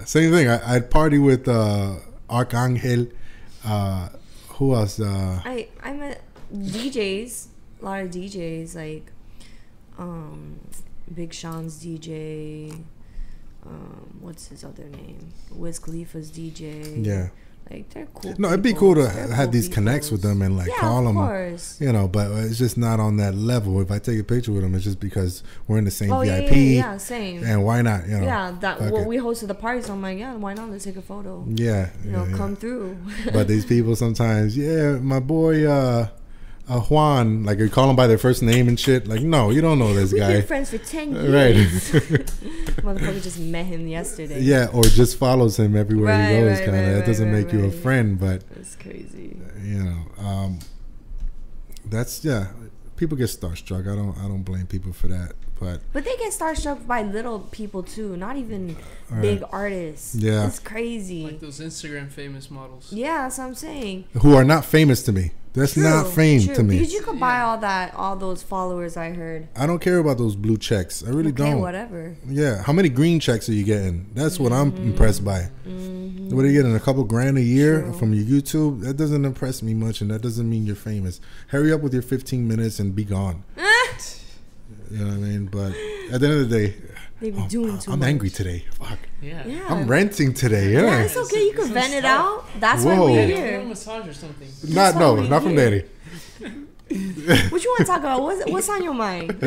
Same thing. I'd party with Arcangel. Who else? I met DJs. lot of DJs like Big Sean's DJ. What's his other name? Wiz Khalifa's DJ. Yeah. Like, they're cool. No, it'd be cool to have these connects with them and like call them. Of course. You know, but it's just not on that level. If I take a picture with them, it's just because we're in the same VIP. Yeah, same. And why not? You know. Yeah, we hosted the party, so I'm like, yeah, why not? Let's take a photo. Yeah. You know, come through. But these people sometimes, my boy. Juan, like you call them by their first name and shit. Like, no, you don't know this guy. We've been friends for 10 years. Right. Motherfucker just met him yesterday. Yeah, or just follows him everywhere he goes. Kind of. That doesn't make you a friend, but it's crazy. You know, that's people get starstruck. I don't blame people for that. But they get starstruck by little people too, not even big artists. Yeah, it's crazy. Like those Instagram famous models. Yeah, that's what I'm saying. Who are not famous to me. That's not fame to me. Because you could buy all those followers. I heard. I don't care about those blue checks. I really don't. Whatever. Yeah, how many green checks are you getting? That's what I'm impressed by. What are you getting? A couple grand a year from your YouTube? That doesn't impress me much, and that doesn't mean you're famous. Hurry up with your 15 minutes and be gone. You know what I mean? But at the end of the day, I'm angry today. Fuck. Yeah. I'm renting today. Yeah. Yeah, it's okay. You can vent it out. That's why we're here. A massage or something. Not from Danny. What you want to talk about? What's on your mind?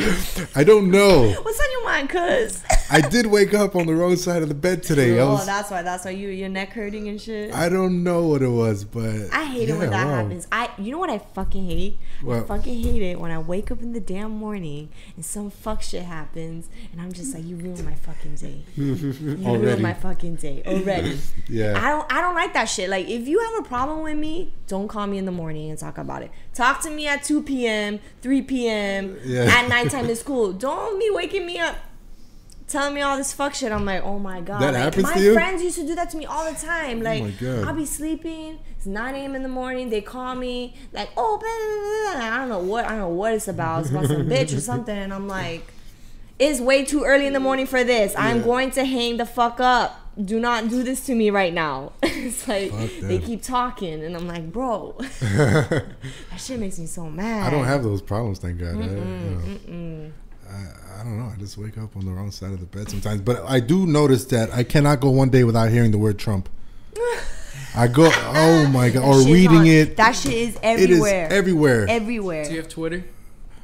I don't know. What's on your mind, cuz? I did wake up on the wrong side of the bed today. That's why your neck hurting and shit. I don't know what it was, but I hate it when that happens. You know what I fucking hate? I fucking hate it when I wake up in the damn morning and some fuck shit happens and I'm just like, you ruined my fucking day. You ruined my fucking day already. Yeah. I don't like that shit. Like, if you have a problem with me, don't call me in the morning and talk about it. Talk to me at 2 p.m., 3 p.m. At nighttime is cool. Don't be waking me up telling me all this fuck shit. I'm like, oh my god. That happens to you? My friends used to do that to me all the time. Like, oh my god. I'll be sleeping. It's 9 a.m. in the morning. They call me like, oh, blah, blah, blah. I don't know what it's about. It's about some bitch or something. And I'm like, it's way too early in the morning for this. I'm going to hang the fuck up. Do not do this to me right now. It's like they keep talking and I'm like, bro, that shit makes me so mad. I don't have those problems, thank God. I don't know. I just wake up on the wrong side of the bed sometimes. But I do notice that I cannot go one day without hearing the word Trump. I go, oh my God, or reading it. That shit is everywhere. It is everywhere. Everywhere. Do you have Twitter?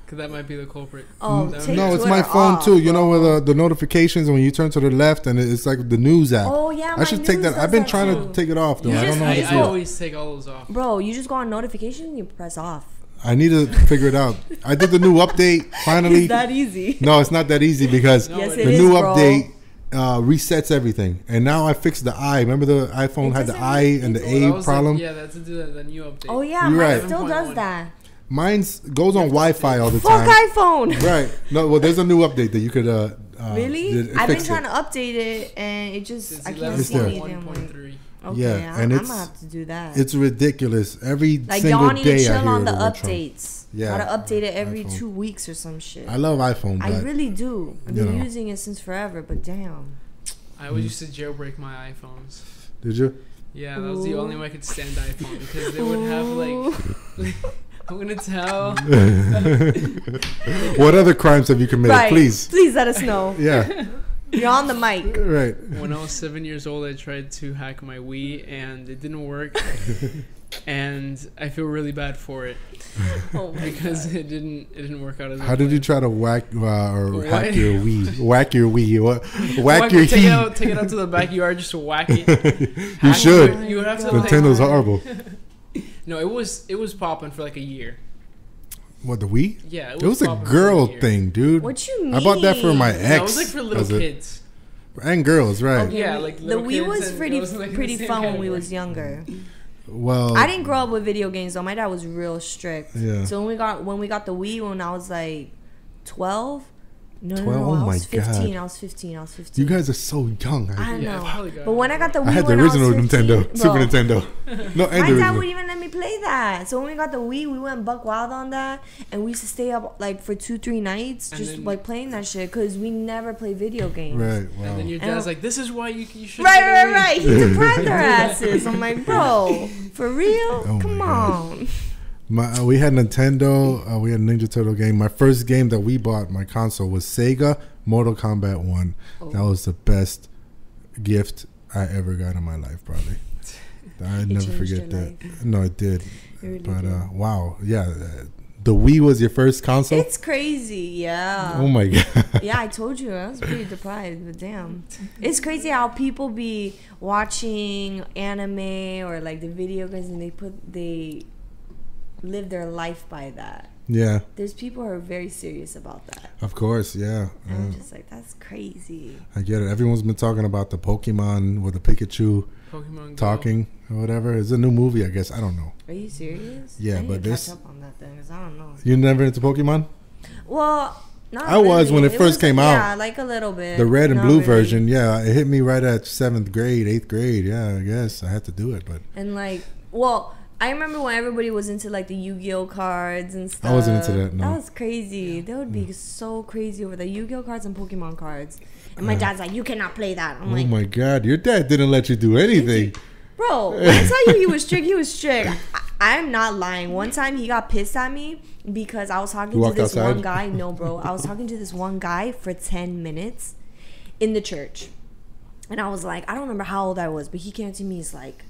Because that might be the culprit. Oh, no, it's my phone too. You know, with the notifications when you turn to the left and it's like the news app. Oh yeah, I should take that. I've been trying to take it off though. Yeah, I don't know how to do I it. always take all those off. Bro, you just go on notifications and you press off. I need to figure it out. I did the new update finally. It's that easy. No, it's not that easy because the new update resets everything. And now I fixed the I. Remember the iPhone had the I and the A problem? That's the new update. Oh yeah, mine still does that. Mine goes on Wi-Fi all the time. Fuck iPhone. Right. No, well, there's a new update that you could. Really? I've been trying to update it, and it just I can't see anything. Okay, yeah, and I'm gonna have to do that. It's ridiculous. Every like single y'all need day to chill I hear on the Trump. updates. Yeah, gotta update it every 2 weeks or some shit. I love iPhone. But, I really do. I've been using it since forever, but damn. I always used to jailbreak my iPhones. Did you? Yeah, that was the only way I could stand iPhone because they would have like. I'm gonna tell. What other crimes have you committed? Right. Please let us know. Yeah. You're on the mic. Right. When I was 7 years old, I tried to hack my Wii and it didn't work. And I feel really bad for it. Oh my because God. it didn't work out as How did you try to whack or hack your Wii? Whack your Wii. Whack your take Wii. Take it out to the backyard just to whack it. You should. You would have to. Nintendo's horrible. No, it was popping for like a year. What, the Wii? Yeah, it was a girl thing, dude. What you mean? I bought that for my ex. No, it was like for little kids. And girls, right? Okay, yeah, like the Wii was pretty like fun when we was younger. Well, I didn't grow up with video games though. My dad was real strict. Yeah. So when we got the Wii when I was like 12. No, 12? I Oh was 15. God. I was 15. You guys are so young. I know. Yeah, but when I got the Wii, I had the when original I was 15, Nintendo, Super Nintendo. No, and my the dad original. would even let me play that. So when we got the Wii, we went buck wild on that, and we used to stay up like for 2-3 nights, just like playing that shit, because we never play video games. Right. Wow. And then your dad's like, "This is why you should." Right. He deprived our asses. I'm like, bro, for real? Oh Come on. We had Nintendo. We had a Ninja Turtle game. My first game that we bought, my console, was Sega Mortal Kombat 1. Oh. That was the best gift I ever got in my life, probably. I'd never changed forget your that. life. No, it did. It really But did. wow, yeah. The Wii was your first console? It's crazy, yeah. Oh my god. Yeah, I told you I was pretty deprived, but damn, it's crazy how people be watching anime or like the video games and they live their life by that. Yeah, There's people who are very serious about that. of course, yeah. And I'm just like, that's crazy. I get it. Everyone's been talking about the Pokemon with the Pikachu Pokemon Go. talking or whatever. It's a new movie, I guess. I don't know. Are you serious? Yeah, I need but to this- catch up on that thing, 'cause I don't know. You never into Pokemon? Well, not I was really. when it first came out. Yeah, like a little bit. The red and Not blue really. version, yeah. It hit me right at 7th grade, 8th grade. Yeah, I guess I had to do it, but And like, well, I remember when everybody was into like the Yu-Gi-Oh cards and stuff. I wasn't into that, no. That was crazy. That would be so crazy over the Yu-Gi-Oh cards and Pokemon cards. And my dad's like, you cannot play that. I'm oh like, my god, your dad didn't let you do anything. bro, when I tell you he was strict, he was strict. I'm not lying. One time he got pissed at me because I was talking You to walked this outside? one guy. No, bro. I was talking to this one guy for 10 minutes in the church. And I was like, I don't remember how old I was, but he came to me. He's like,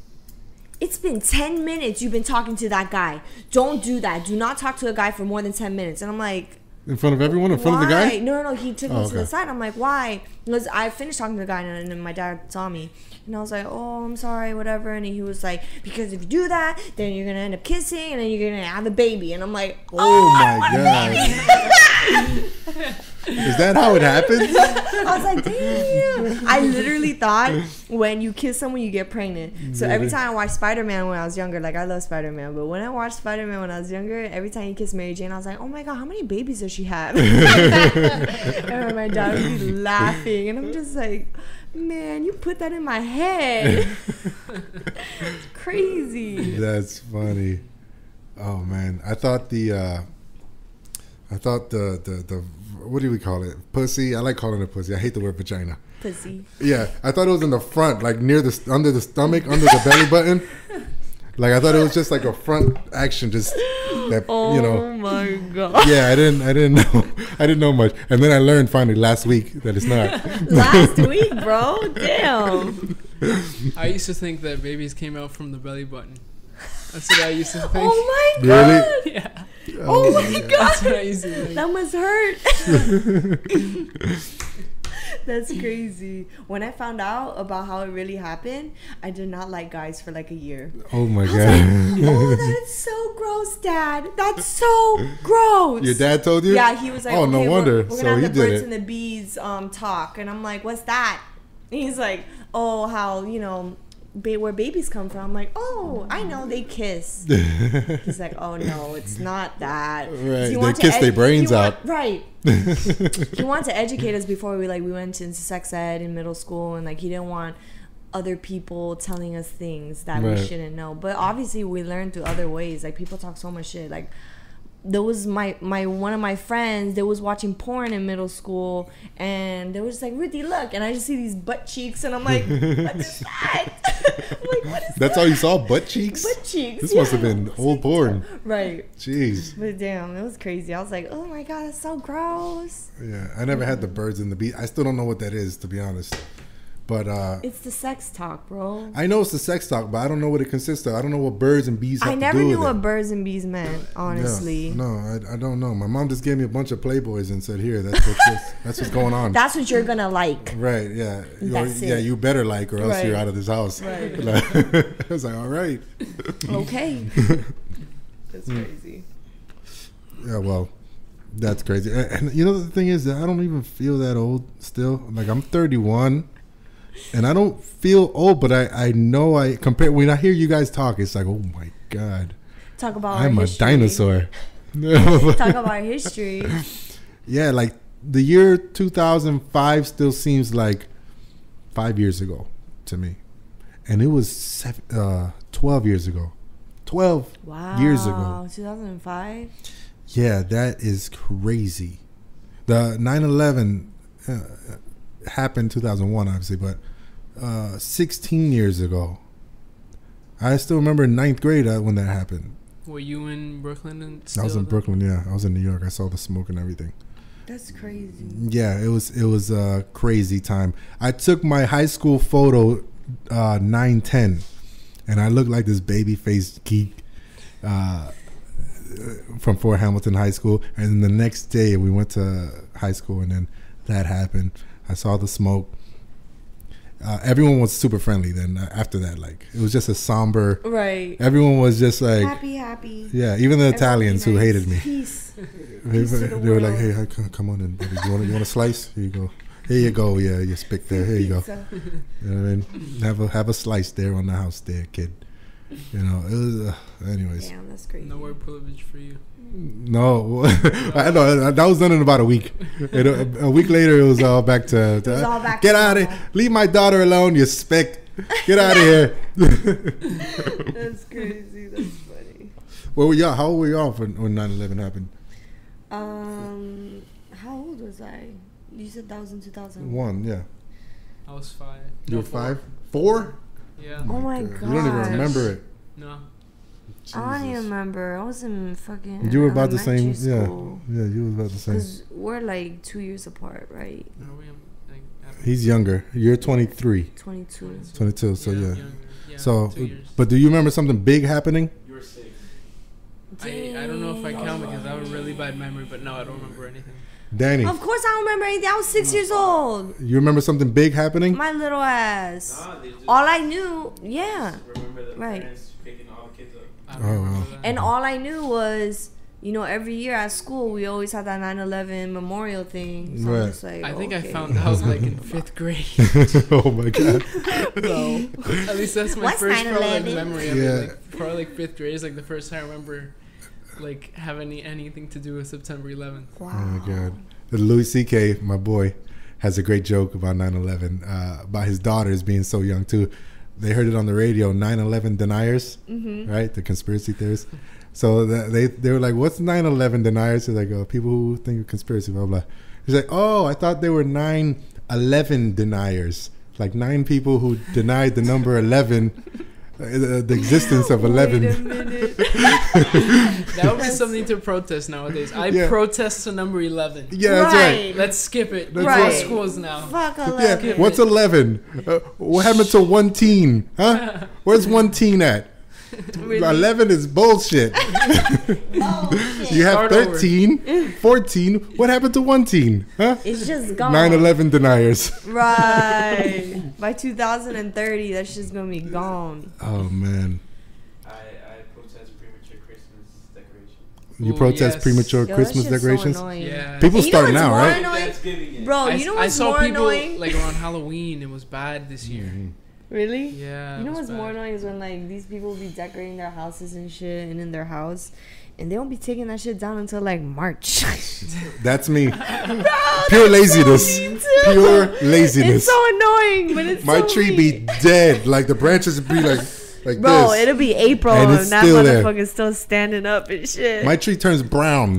it's been 10 minutes you've been talking to that guy. Don't do that. Do not talk to a guy for more than 10 minutes. And I'm like, In front of everyone? In front of the why? guy? No. He took me Oh, to the okay. side. I'm like, why? Because I finished talking to the guy and then my dad saw me. And I was like, oh, I'm sorry, whatever. And he was like, because if you do that, then you're going to end up kissing and then you're going to have a baby. And I'm like, Oh I my want a god. baby. Is that how it happens? I was like, damn. I literally thought when you kiss someone, you get pregnant. So every time I watched Spider-Man when I was younger, like I love Spider-Man, but when I watched Spider-Man when I was younger, every time he kissed Mary Jane, I was like, oh my God, how many babies does she have? And my dad would be laughing. And I'm just like, man, you put that in my head. It's crazy. That's funny. Oh man, I thought the what do we call it? Pussy. I like calling it pussy. I hate the word vagina. Pussy. Yeah, I thought it was in the front, like near the under the stomach, under the belly button. Like I thought it was just like a front action, just that you know. Oh my God. Yeah, I didn't know much, and then I learned finally last week that it's not. Last week, bro. Damn. I used to think that babies came out from the belly button. That's what I used to think. Oh my Really? God. Yeah. Oh my That's what I God. used to think. That must hurt. That's crazy. When I found out about how it really happened, I did not like guys for like a year. Oh my I was god! like, oh, that's so gross, Dad. That's so gross. Your dad told you? Yeah, he was like, Oh, no okay, wonder. We're gonna So have he the did birds it. and the bees talk, and I'm like, what's that? And he's like, oh, how where babies come from. I'm like, oh, I know, they kiss. He's like, oh no, it's not that. Right, He they wanted to kiss their brains out. Right. He wanted to educate us before we went into sex ed in middle school, and like he didn't want other people telling us things that we Right. shouldn't know. But obviously we learned through other ways. Like people talk so much shit. Like there was my one of my friends that was watching porn in middle school, and they was just like, Ruthie, look, and I just see these butt cheeks, and I'm like, what is that? I'm like, what is That's that? all you saw? Butt cheeks? Butt cheeks. This must have yeah. been old porn. Right. Jeez. But damn, it was crazy. I was like, oh my God, that's so gross. Yeah, I never had the birds and the bees. I still don't know what that is, to be honest. But It's the sex talk, bro. I know it's the sex talk, but I don't know what it consists of. I don't know what birds and bees have I to never do knew with what it. birds and bees meant, honestly. Yeah. No, I don't know. My mom just gave me a bunch of Playboys and said, "Here, that's what's going on." That's what you're gonna like. Right? Yeah. That's Yeah. it. You better like, or else Right. you're out of this house. Right. Like, I was like, all right. Okay. That's crazy. Yeah. Well, that's crazy. And you know the thing is that I don't even feel that old still. Like I'm 31. And I don't feel old, but I know when I hear you guys talk, it's like, oh my God, Talk about I'm our a history. dinosaur. Talk about our history. Yeah, like the year 2005 still seems like 5 years ago to me. And it was 12 years ago. 12 Wow. years ago. 2005. Yeah, that is crazy. The 9/11 happened 2001, obviously, but 16 years ago. I still remember in 9th grade when that happened. Were you in Brooklyn and I was in still? Brooklyn. Yeah, I was in New York. I saw the smoke and everything. That's crazy. Yeah, it was a crazy time. I took my high school photo 9/10, and I looked like this baby faced geek from Fort Hamilton High School. And then the next day we went to high school, and then that happened. I saw the smoke. Everyone was super friendly. Then after that, like it was just a somber. Right. Everyone was just like Happy. yeah. Even the Everyone Italians who nice. hated me. Peace. They to the were like, world. "Hey, come on in, buddy. You want a slice? Here you go. Here you go. Yeah, you spick there. Here you go. Pizza. You know what I mean? Have a slice there on the house, there, kid. You know, it was. Anyways, Damn, that's crazy. No word privilege for you. no, I know that was done in about a week. A week later, it was all back to It was all back get to out of normal. here. Leave my daughter alone. You spick. Get out of here. That's crazy. That's funny. Where were y'all? How old were y'all when 9/11 happened? How old was I? You said that was in 2001. One, yeah. I was 5. You were No, 5, 4. Yeah. Oh my You don't even gosh. remember it. No. I don't even Jesus. remember. I was in fucking. You were about the same. elementary school. Yeah, you were about the same. Cause we're like 2 years apart, right? Are we, like, after He's younger. You're 23, 22. 22. So yeah. younger. Yeah, So, 2 years. but do you remember something big happening? You were 6. I don't know if I count because I have a really bad memory, but no, I don't remember anything. Danny, Of course, I don't remember anything. I was 6 years old. you remember something big happening? My little ass. Nah, they just All I knew, yeah. remember the Right. parents picking all the kids up. I don't Oh, remember wow. that. And all I knew was, you know, every year at school, we always had that 9/11 memorial thing. So Right. I'm just like, I think I okay. found out like in 5th grade. Oh my god. Bro. At least that's my What's first probably, like, 9/11? memory of Yeah. it. Like, probably like 5th grade is like the first time I remember like having anything to do with September 11th. Wow. Oh my god. Louis C.K., my boy, has a great joke about 9/11, about his daughters being so young too. They heard it on the radio, 9/11 deniers, right? The conspiracy theorists. So they were like, "What's 9/11 deniers?" They're like, "Oh, people who think of conspiracy, blah blah." He's like, "Oh, I thought they were 9/11 deniers, like 9 people who denied the number 11, the existence of 11." Wait a minute. That would be something to protest nowadays. I Yeah. protest the number 11. Yeah, that's right. Let's skip it. That's We're all right. schools now. Fuck Yeah, 11. what's 11? What happened to 1 teen? Huh? Where's 1 teen at? Really? 11 is bullshit. Oh, shit. You have Start over. 13, 14. What happened to 1 teen? Huh? It's just gone. 9/11 deniers. Right. By 2030, that shit's gonna be gone. Oh man, I protest premature Christmas decorations. you Ooh, protest yes. premature Yo, that Christmas shit's decorations. So annoying. Yeah. People And you know start what's now, more right? annoying? Thanksgiving it. Bro, I, you know I what's saw more people annoying? like around Halloween. It was bad this year. Mhm. Really? Yeah. You know it was what's more bad. annoying is when like these people be decorating their houses and shit and in their house, and they don't be taking that shit down until like March. That's me. Bro, Pure that's laziness. So mean too. Pure laziness. It's so annoying, but it's My so tree mean. be dead. Like the branches would be like Bro, this. it'll be April And and, it's that still there. motherfucker's still standing up and shit. My tree turns brown.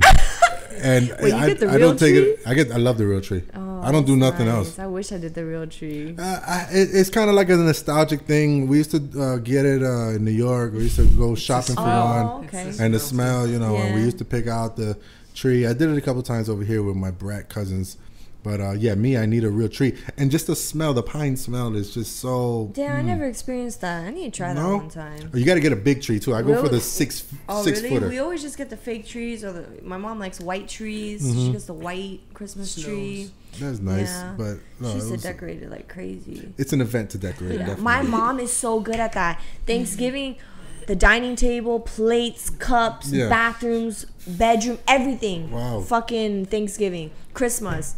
And Wait, you I, get the I real don't take tree? it. I love the real tree. Oh, I don't do that's nothing nice. else. I wish I did the real tree. It's kind of like a nostalgic thing. We used to get it in New York. We used to go shopping for one. Oh, okay. It's And the smell, you know, and we Yeah. used to pick out the tree. I did it a couple times over here with my brat cousins. But yeah, I need a real tree. And just the smell, the pine smell is just so... Damn, I never experienced that. I need to try that No? one time. You got to get a big tree, too. I go for the Really? six Oh, six really? footer. We always just get the fake trees, or my mom likes white trees. Mhm. She gets the white Christmas Snows. tree. That's nice. Yeah. But no, She used to it was- decorate it like crazy. it's an event to decorate, Yeah. definitely. My mom is so good at that. Thanksgiving, the dining table, plates, cups, Yeah. bathrooms, bedroom, everything. Wow. Fucking Thanksgiving, Christmas,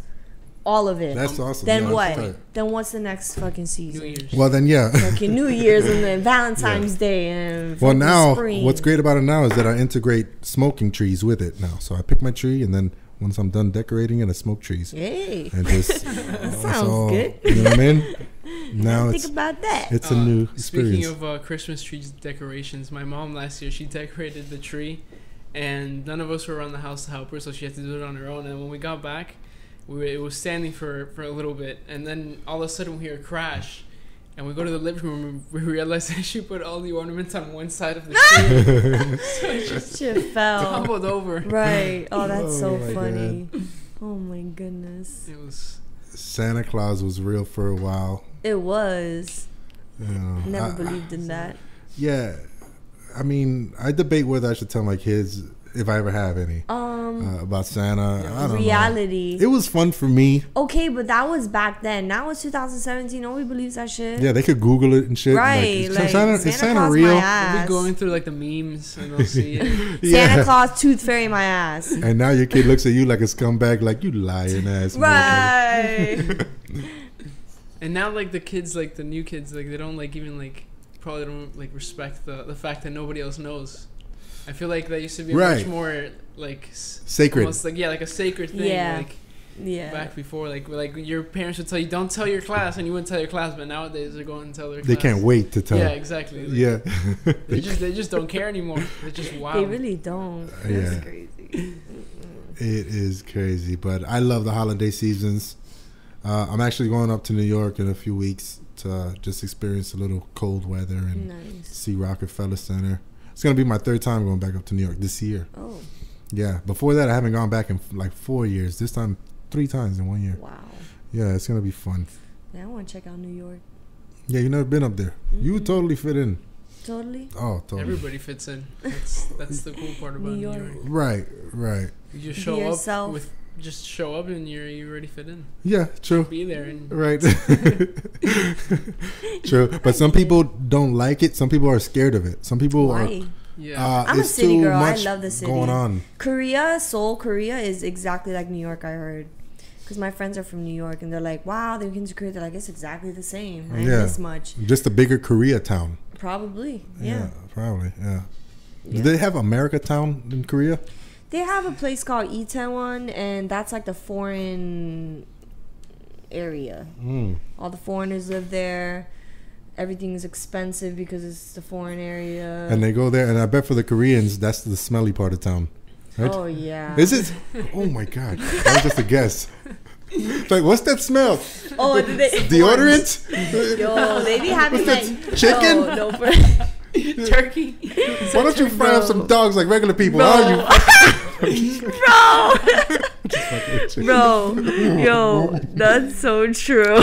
all of it. That's awesome. Then Yeah, what? that's tight. Then what's the next fucking New season? Year's. Well, then, yeah. Fucking New Year's and then Valentine's Day and Well, fucking now, spring. what's great about it now is that I integrate smoking trees with it now. So I pick my tree, and then once I'm done decorating it, I smoke trees. Hey, And just... sounds good. You know what I mean? Now think it's about that. it's a new Speaking experience. of Christmas trees decorations, my mom last year, she decorated the tree, and none of us were around the house to help her, so she had to do it on her own. And when we got back, it was standing for a little bit, and then all of a sudden we hear a crash, And we go to the living room and we realize that she put all the ornaments on one side of the tree. So it just Shit fell. tumbled over. Right. Oh, that's Oh so my funny. Oh my goodness. It was... Santa Claus was real for a while. It was. You know, Never believed in that. Yeah, I mean, I debate whether I should tell my kids, if I ever have any, about Santa. I don't Reality. know. It was fun for me. Okay, but that was back then. Now it's 2017. Nobody believes that shit. Yeah, they could Google it and shit. Right. Like, Like, is Santa Claus real? my We'll ass. be going through like the memes and they'll see it. Santa Claus tooth fairy my ass. And now your kid looks at you like a scumbag, like you lying ass. Right. And now like the kids, like the new kids, like they don't like even like probably don't like respect the fact that nobody else knows. I feel like that used to be Right. much more like Sacred. almost like like a sacred thing. Yeah. Like Yeah. back before, like your parents would tell you don't tell your class, and you wouldn't tell your class. But nowadays they're going to tell their class. They can't wait to tell. Yeah, exactly. Like, Yeah. they just don't care anymore. They're just wild. They really don't. That's Yeah. crazy. It is crazy, but I love the holiday seasons. I'm actually going up to New York in a few weeks to just experience a little cold weather and Nice. see Rockefeller Center. It's going to be my third time going back up to New York this year. Oh, Yeah. Before that, I haven't gone back in like 4 years. This time, 3 times in 1 year. wow. Yeah, it's going to be fun. Yeah, I want to check out New York. Yeah, you've never been up there. You would totally fit in. Totally. Oh, totally. Everybody fits in. That's the cool part about New New York. York. Right, right. You just Be show yourself. up with show up and you already fit in. Yeah, true. Be there and Right. True. But some people don't like it. Some people are scared of it. Some people are. Why? yeah. I'm a it's city too girl. I much love the city. going on. Korea, Seoul, Korea is exactly like New York, I heard. Because my friends are from New York and they're like, wow, they've been to Korea. They're like, it's exactly the same. I ain't Yeah. miss much. Just a bigger Koreatown. Probably. Yeah. Probably. Yeah. Yeah. Do they have America Town in Korea? They have a place called Itaewon, and that's like the foreign area. Mm. All the foreigners live there. Everything's expensive because it's the foreign area. And they go there, and I bet for the Koreans, that's the smelly part of town. Right? Oh, yeah. Is it? Oh my God. That was just a guess. It's like, what's that smell? Oh, they, Deodorant? Yo, they be having What's like that, chicken? No, for, Turkey. Why don't you fry up some dogs like regular people? Bro. Oh, you bro, yo, that's so true. No.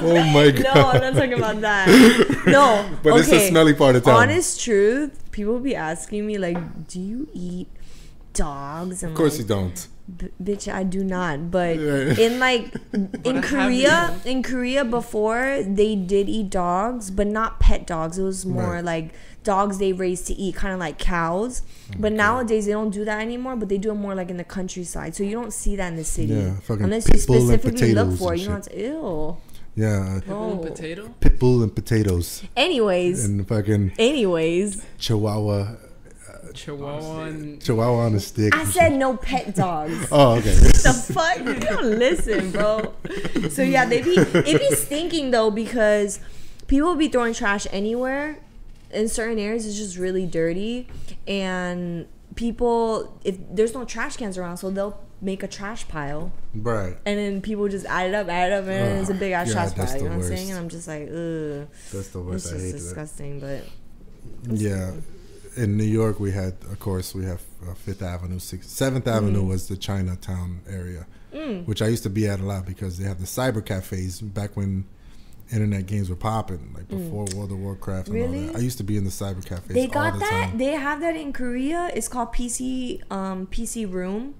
Oh my God. No, I'm not talking about that. No, But okay. it's the smelly part of town. Honest truth, people be asking me like, "Do you eat dogs?" And Of course like, you don't. Bitch, I do not. But Yeah. in like in I Korea, have in Korea before they did eat dogs, but not pet dogs. It was more Right. like dogs they raised to eat, kind of like cows. But nowadays they don't do that anymore. But they do it more like in the countryside, so you don't see that in the city Yeah, fucking unless you pit bull and specifically look potatoes for it. and You know, it's ew. Yeah. Pickle and Oh. potato. Pit bull and potatoes. Anyways, And fucking Chihuahua. Chihuahua and Chihuahua on a stick. I said no pet dogs. Oh, okay. The fuck? You don't listen, bro. So yeah, it be stinking though because people be throwing trash anywhere. In certain areas, it's just really dirty, and people, if there's no trash cans around, so they'll make a trash pile, Right. and then people just add it up, and it's a big ass Yeah, trash that's pile. the You know what I'm worst. saying? And I'm just like, ugh, That's the it's worst. just I hate disgusting. But that. Yeah. In New York, we had, of course, we have Fifth Avenue, 7th Avenue was the Chinatown area, which I used to be at a lot because they have the cyber cafes back when internet games were popping, like before World of Warcraft and all Really? that. I used to be in the cyber cafes they all got the that. time. They have that in Korea. It's called PC Room,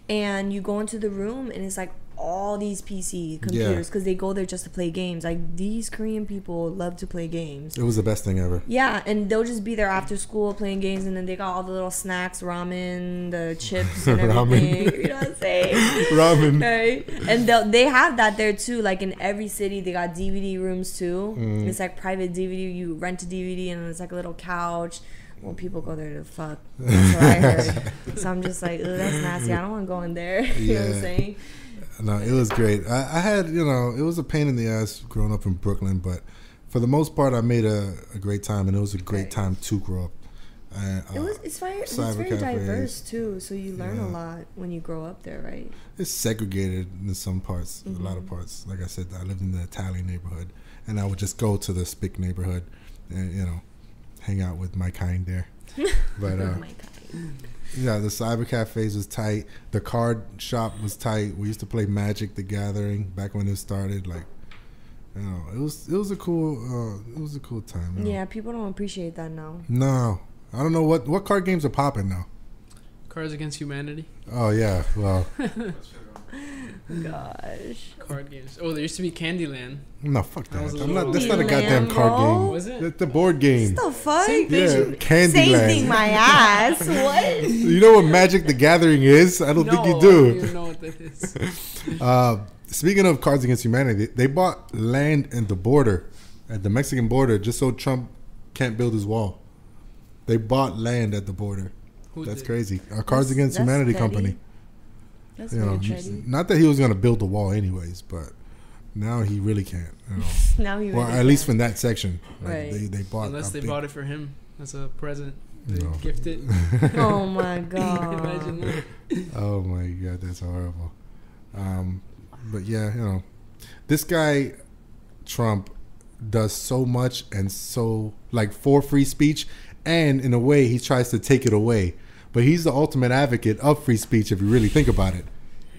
and you go into the room and it's like all these PC computers because they go there just to play games. Like these Korean people love to play games. It was the best thing ever. Yeah, and they'll just be there after school playing games, and then they got all the little snacks, ramen, the chips, and everything. Ramen. You know what I'm saying? Ramen. Right? And they have that there too. Like in every city, they got DVD rooms too. It's like private DVD. You rent a DVD, and it's like a little couch. Well, people go there to fuck. That's what I heard. So I'm just like, ugh, that's nasty. I don't want to go in there. You know what I'm Yeah. saying? No, it was great. I had, it was a pain in the ass growing up in Brooklyn, but for the most part, I made a great time, and it was a great time to grow up. It's very cyber cafes. diverse too. So you learn a Yeah. lot when you grow up there, right? It's segregated in some parts, a lot of parts. Like I said, I lived in the Italian neighborhood, and I would just go to the Spick neighborhood and, you know, hang out with my kind there. But Oh my God. yeah, the cyber cafes was tight. The card shop was tight. We used to play Magic the Gathering back when it started. Like, you know, it was a cool time. You know? Yeah, people don't appreciate that now. No, I don't know what card games are popping now. Cards Against Humanity. Oh yeah, well, Gosh. Card games. Oh, there used to be Candyland. no, fuck that. That was a I'm not. little- That's not a goddamn Candyland, card bro? game. Was it? That's the board game. What the fuck? Same thing. Yeah, Same Candyland. thing, my ass. What? You know what Magic the Gathering is? I don't think you I don't do. even know what that is. Speaking of Cards Against Humanity, they bought land at the border, at the Mexican border, just so Trump can't build his wall. They bought land at the border. Who That's did? crazy. Our Cards Against That's Humanity petty. company. That's You know, very petty. not that he was going to build the wall anyways, but now he really can't. You know. Now he Well, really at least can. from that section, like, Right. they bought. Unless a they big- bought it for him as a present. They No. gift it. Oh my God. Imagine that. Oh my God, that's horrible. But yeah, you know, this guy Trump does so much and so like for free speech, and in a way he tries to take it away. But he's the ultimate advocate of free speech if you really think about it.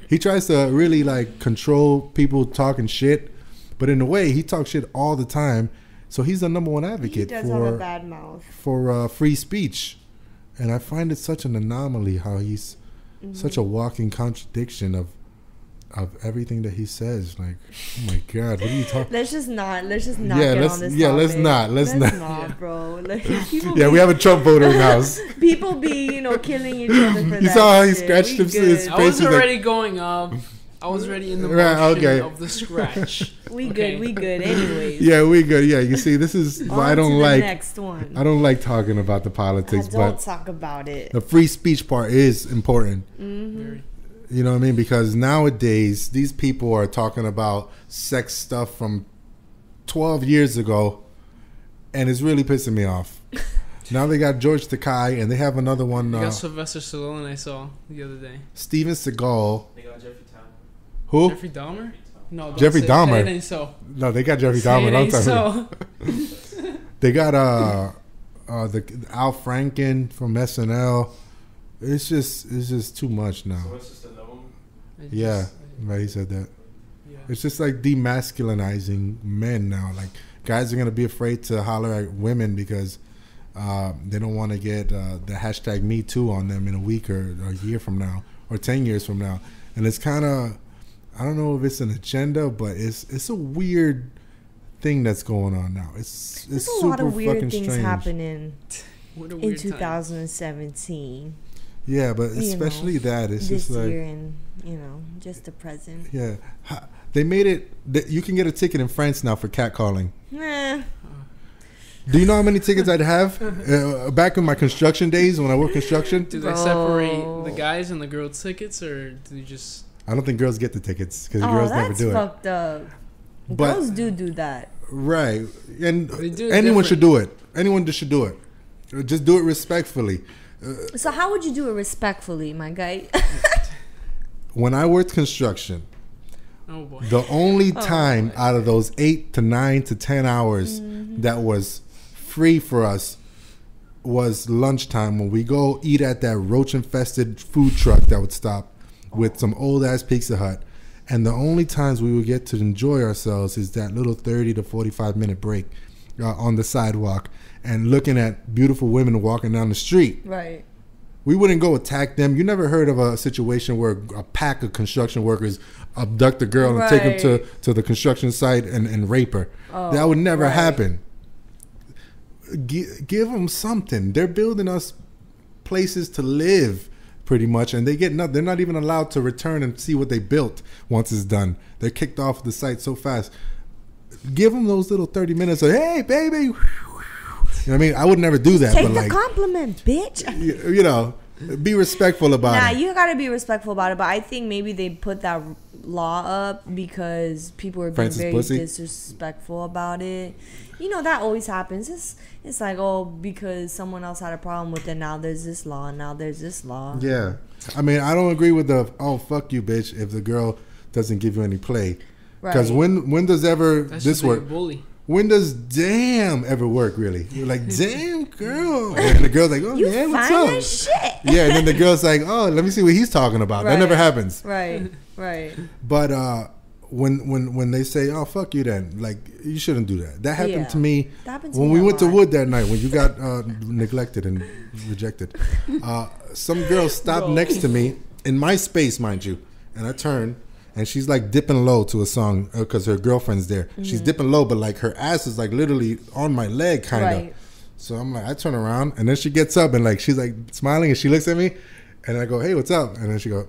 He tries to really like control people talking shit, but in a way he talks shit all the time. So he's the number one He advocate does have a for bad mouth. free speech. And I find it such an anomaly how he's such a walking contradiction of everything that he says. Like, oh my God, what are you talking? Let's just not Yeah, get let's- on this yeah, topic. let's not. Yeah. Bro. Like, people Yeah, we have a Trump voter in the house. people be, killing each other for that. You saw how he shit. scratched We his good. I was Face is like- already going up. I was already in the Right, motion okay. of the scratch. We Okay. good anyways. Yeah, we good. Yeah, you see, this is why I On to don't the like. next one. I don't like talking about the politics, Don't but talk about it. the free speech part is important. Very. You know what I mean? Because nowadays these people are talking about sex stuff from 12 years ago, and it's really pissing me off. Now they got George Takei, and they have another one. You got Sylvester Stallone I saw the other day. Steven Seagal. They got Jeffrey Tambor. Who? Jeffrey Dahmer? No, don't Jeffrey say- Dahmer. say it ain't so. No, they got Jeffrey Say Dahmer. it Don't ain't tell me. so. They got the Al Franken from SNL. It's just too much now. Sylvester Stallone. It Yeah, just- right. He said that. yeah. It's just like demasculinizing men now. Like guys are gonna be afraid to holler at women because they don't want to get the hashtag Me Too on them in a week or a year from now or 10 years from now. And it's kind of, I don't know if it's an agenda, but it's a weird thing that's going on now. It's There's a super lot of weird fucking things strange. happening What a in weird time. 2017. Yeah, but You especially know, that it's this just like year and just the present. yeah, they made it that you can get a ticket in France now for catcalling. Nah. Do you know how many tickets I'd have back in my construction days when I worked construction? Do they Bro. separate the guys and the girls' tickets, or do you just? I don't think girls get the tickets because Oh, girls never that's do it. fucked up. But- Girls do that. Right, and They do it anyone different. should do it. Anyone just should do it. Just do it respectfully. So how would you do it respectfully, my guy? When I worked construction, Oh boy. the only Oh, time out of those 8 to 9 to 10 hours Mm-hmm. that was free for us was lunchtime when we go eat at that roach infested food truck that would stop with some old ass Pizza Hut. And the only times we would get to enjoy ourselves is that little 30 to 45 minute break on the sidewalk and looking at beautiful women walking down the street. Right. We wouldn't go attack them. You never heard of a situation where a pack of construction workers abduct a girl and take her to the construction site and rape her. Oh, That would never right. happen. Give them something. They're building us places to live, pretty much, and they're not even allowed to return and see what they built once it's done. They're kicked off the site so fast. Give them those little 30 minutes of, hey, baby. You know what I mean? I would never do that. Take but the like, compliment, bitch. you know, be respectful about Nah, it. you gotta be respectful about it. But I think maybe they put that law up because people were being Francis very Pussy? disrespectful about it. You know, that always happens. It's like, oh, because someone else had a problem with it, now there's this law, and now there's this law. Yeah. I mean, I don't agree with the, oh, fuck you, bitch, if the girl doesn't give you any play. Because Right. when does ever That's this just being a work? bully. when does damn ever work, really? You're like, damn, girl. And the girl's like, oh, You yeah, what's fine up? as shit. Yeah, and then the girl's like, oh, let me see what he's talking about. That Right. never happens. Right. Right. But when they say, oh, fuck you then, like, you shouldn't do that. That happened Yeah. to me That happened to when me we a went to lot. Wood that night, when you got neglected and rejected. Some girl stopped Bro. next to me in my space, mind you, and I turned. And she's like dipping low to a song because her girlfriend's there. Mm-hmm. She's dipping low, but like her ass is like literally on my leg, kind of. Right. So I'm like, I turn around, and then she gets up and like she's like smiling, and she looks at me, and I go, "Hey, what's up?" And then she go,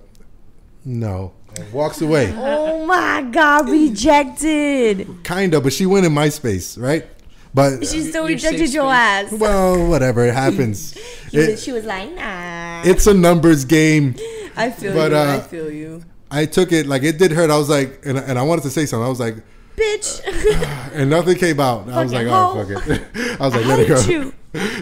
"No," and walks away. Oh my God, rejected. Kind of, but she went in my space, right? But She still Your safe rejected your space. ass. well, whatever, it happens. She was like, nah. It's a numbers game. I feel but, you. I feel you. I took it like it did hurt. I was like, and I wanted to say something. I was like, Bitch. and nothing came out. I was like, Fucking oh, hoe. fuck it. I was I like, let it go. hate you.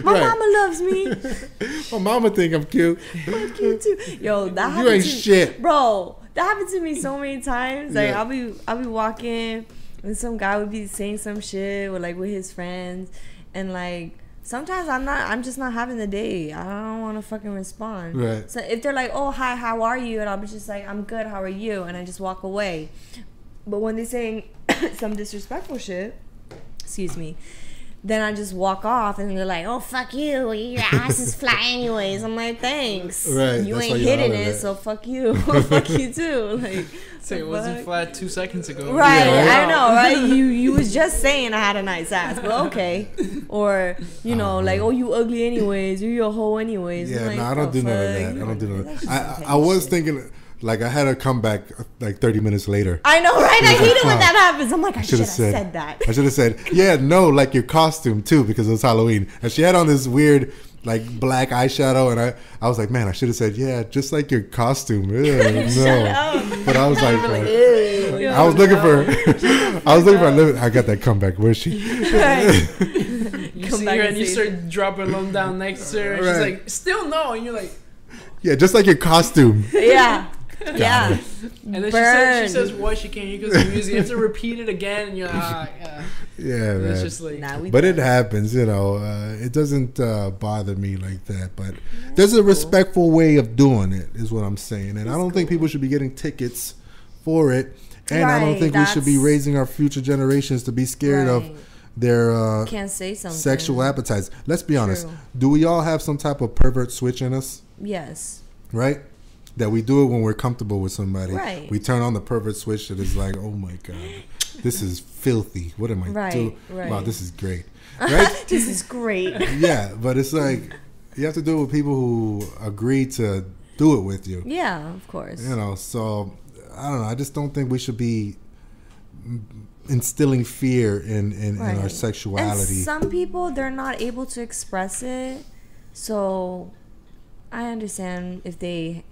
My Right. mama loves me. My mama think I'm cute. Fuck you too. Yo, that You happened ain't to shit. Bro, that happened to me so many times. Like Yeah. I'll be walking and some guy would be saying some shit with his friends, and like sometimes I'm just not having the day. I don't want to fucking respond. Right. So if they're like, "Oh, hi, how are you?" and I'll be just like, "I'm good, how are you?" and I just walk away. But when they saying some disrespectful shit, excuse me, then I just walk off and they're like, "Oh, fuck you, your ass is flat anyways." I'm like, "Thanks, Right, you that's ain't why you hitting holler it, that. so fuck you." Fuck you too. Like, Say it the wasn't fuck? flat 2 seconds ago. Right, Yeah, I know, right? You was just saying I had a nice ass, but okay. Or like, "Oh, you ugly anyways, or you a hoe anyways." I'm Yeah, like, no, I don't "The do none of fuck?" that. I don't do none of That's just that. some I petty was shit. thinking, like, I had to come back like 30 minutes later. I know, right? I hate it when fuck. that happens. I'm like, I should Should've have said that. I should have said, yeah, no, like your costume too, because it was Halloween. And she had on this weird, like, black eyeshadow, and I was like, man, I should have said, yeah, just like your costume. Ew, no. But I was like, Ew. I was looking for, I got that comeback. Where's she? Right. You Come see back her and and you say start dropping them down next to her, and Right. she's like, "Still no," and you're like, Yeah, just like your costume. Yeah. Yeah. and then she Burn. says what she can't. You go to the music, you have to repeat it again, and you're like, yeah. Yeah, And man. it's just like, Nah, we But done. it happens, it doesn't bother me like that. But there's a respectful way of doing it, is what I'm saying. And I don't think people should be getting tickets for it. And I don't Right, think we should be that's- raising our future generations to be scared of Right. their Can't say something. sexual appetites. Let's be honest. True. Do we all have some type of pervert switch in us? Yes. Right? That we do it when we're comfortable with somebody. Right. We turn on the pervert switch that is like, oh my God, this is filthy. What am I Right, doing? right. Wow, this is great. Right? This is great. Yeah, but it's like you have to do it with people who agree to do it with you. Yeah, of course. So I don't know. I just don't think we should be instilling fear in our Right. sexuality. And some people, they're not able to express it. So I understand if they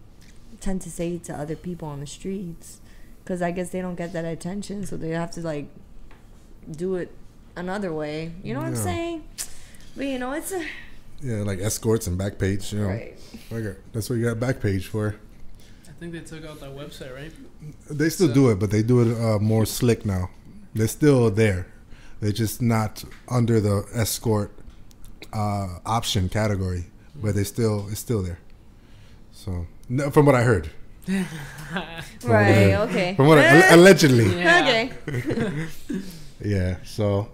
tend to say it to other people on the streets, because I guess they don't get that attention, so they have to like do it another way. You know what I'm Yeah. saying? But it's a Yeah, like escorts and Backpage. right. Okay, that's what you got Backpage for. I think they took out that website, right? They still do it, but they do it more slick now. They're still there. They're just not under the escort option category, but it's still there. So, no, from what I heard. Right. Okay. From what allegedly. Yeah. Okay. Yeah. So,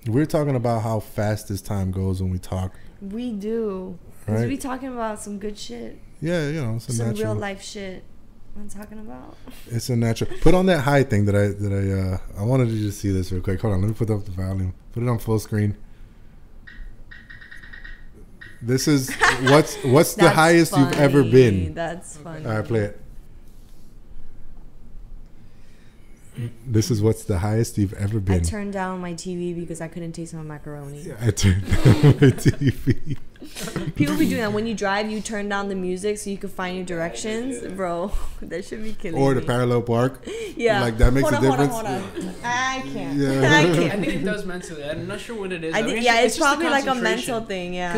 we're talking about how fast this time goes when we talk. We do. 'Cause Right. we talking about some good shit, Yeah, it's a some natural. real life shit. I'm talking about. It's a natural. Put on that high thing that I wanted you to see this real quick. Hold on, let me put up the volume. Put it on full screen. This is what's the That's highest you've ever funny. been. That's funny. All right, play it. This is what's the highest you've ever I been. turned down my TV because I couldn't taste my macaroni. I turned on my TV. People be doing that when you drive. You turn down the music so you can find your directions, bro. That should be killing Or me. the parallel park. Yeah, like, that makes hold a on, difference. Hold on. I can't. Yeah. I I can't. think it does mentally. I'm not sure what it is. I mean, think, yeah, it's just the probably like a concentration. mental thing. Yeah.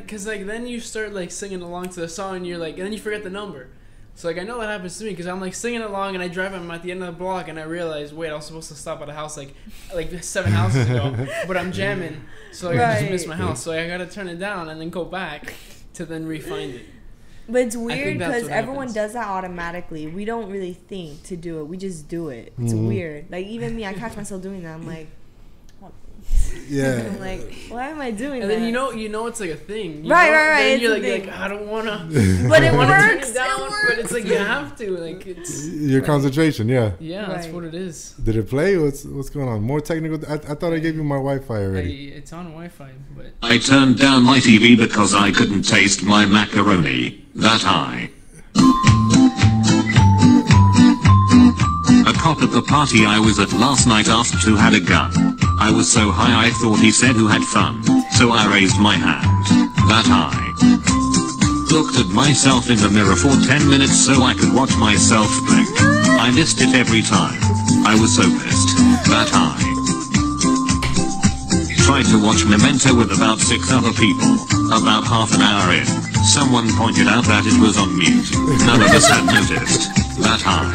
Cause then you start like singing along to the song, and you're like, and then you forget the number. So like I know that happens to me because I'm like singing along and I drive. I'm at the end of the block and I realize, wait, I was supposed to stop at a house like 7 houses ago, but I'm jamming, so like, I just missed my house. So I gotta turn it down and then go back to then re-find it. But it's weird because everyone does that automatically. We don't really think to do it. We just do it. It's weird. Like even me, I catch myself doing that. I'm like, yeah. I'm like, why am I doing and that? then you know it's like a thing. Right. Then you're like, I don't wanna. But it wanna turn works. it down, It works. but it's like you have to. Like it's Your concentration, yeah. Yeah, that's what it is. Did it play? What's going on? More technical? I thought I gave you my Wi-Fi already. It's on Wi-Fi, but I turned down my TV because I couldn't taste my macaroni. That high. A cop at the party I was at last night asked who had a gun. I was so high I thought he said who had fun, so I raised my hand. That high. Looked at myself in the mirror for 10 minutes so I could watch myself blink. I missed it every time. I was so pissed. That high. Tried to watch Memento with about 6 other people. About half an hour in, someone pointed out that it was on mute. None of us had noticed. That high.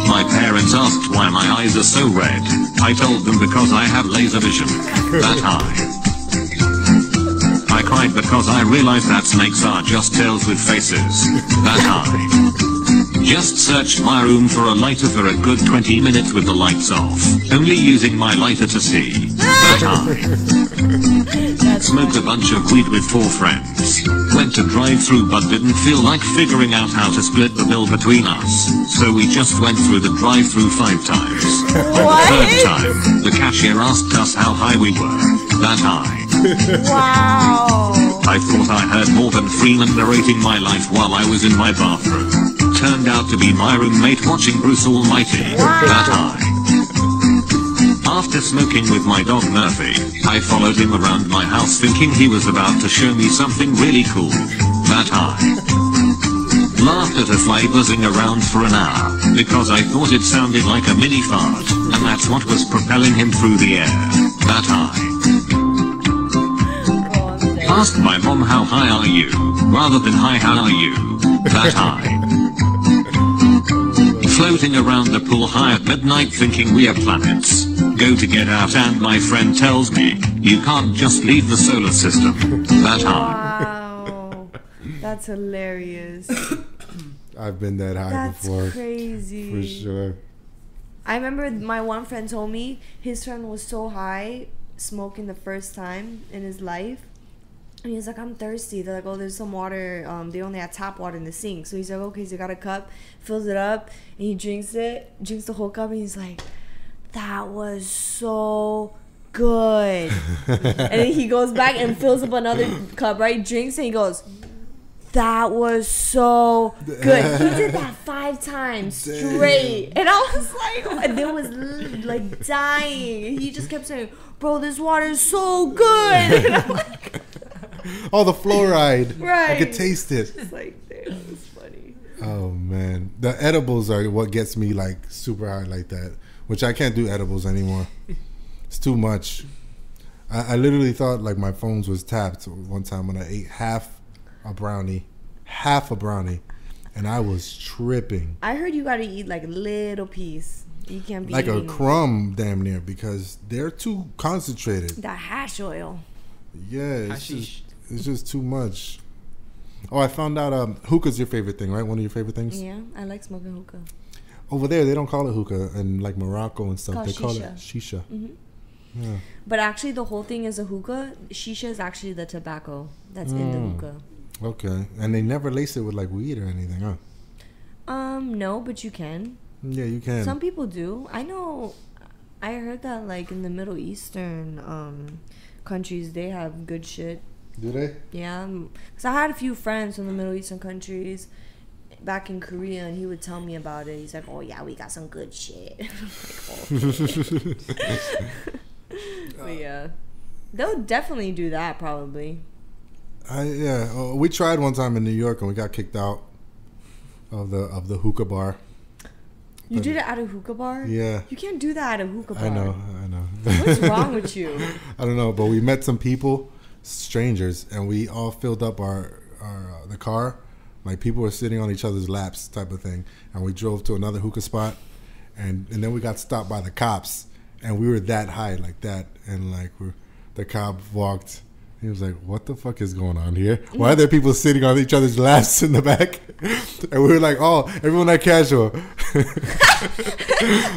My parents asked why my eyes are so red. I told them because I have laser vision. That high. I cried because I realized that snakes are just tails with faces. That high. Just searched my room for a lighter for a good 20 minutes with the lights off, only using my lighter to see. That high. Smoked a bunch of weed with 4 friends. Went to drive-through but didn't feel like figuring out how to split the bill between us, so we just went through the drive-through 5 times. What? The 3rd time, the cashier asked us how high we were. That high. Wow. I thought I heard Morgan Freeman narrating my life while I was in my bathroom. Turned out to be my roommate watching Bruce Almighty. That high. After smoking with my dog Murphy, I followed him around my house thinking he was about to show me something really cool. That high. Laughed at a fly buzzing around for an hour, because I thought it sounded like a mini fart, and that's what was propelling him through the air. That high. Asked my mom how high are you, rather than hi how are you. That high. Floating around the pool high at midnight thinking we are planets. Go to get out and my friend tells me, you can't just leave the solar system. That high. Wow. That's hilarious. I've been that high before. That's crazy. For sure. I remember my one friend told me his friend was so high smoking the first time in his life. And he was like, I'm thirsty. They're like, oh, there's some water. They only had tap water in the sink. So he's like, okay, so he got a cup, fills it up, and he drinks the whole cup, and he's like, that was so good. And then he goes back and fills up another cup, right? Drinks, and he goes, that was so good. He did that 5 times straight. And I was like, and there was like dying. And he just kept saying, bro, this water is so good. And I'm like, oh, the fluoride. Right. I could taste it. It's like, damn, it's funny. Oh, man. The edibles are what gets me, like, super high like that. Which I can't do edibles anymore. It's too much. I literally thought, like, my phone was tapped one time when I ate half a brownie. And I was tripping. I heard you got to eat, like, a little piece. You can't be like a eating crumb, damn near, because they're too concentrated. that hash oil. Yeah, it's just too much. Oh, I found out hookah's your favorite thing, right? One of your favorite things? Yeah, I like smoking hookah. Over there, they don't call it hookah. In like Morocco and stuff, It's they called call it shisha. Mm-hmm. Yeah. But actually, the whole thing is a hookah. Shisha is actually the tobacco that's in the hookah. Okay. And they never lace it with like weed or anything, huh? No, but you can. Yeah, you can. Some people do. I know. I heard that like in the Middle Eastern countries, they have good shit. Do they? Yeah, because I had a few friends from the Middle Eastern countries back in Korea, and he would tell me about it. He's like, "Oh yeah, we got some good shit." I'm like, okay. But yeah, they'll definitely do that probably. We tried one time in New York and we got kicked out of the hookah bar. You did it at a hookah bar? Yeah. You can't do that at a hookah bar. I know. What's wrong with you? I don't know, but we met some people, strangers, and we all filled up our the car Like people were sitting on each other's laps type of thing. And we drove to another hookah spot, and then we got stopped by the cops, and we were that high like that, and like the cop walked. He was like, "What the fuck is going on here? Why are there people sitting on each other's laps in the back?" And we were like, "Oh, everyone at Casual."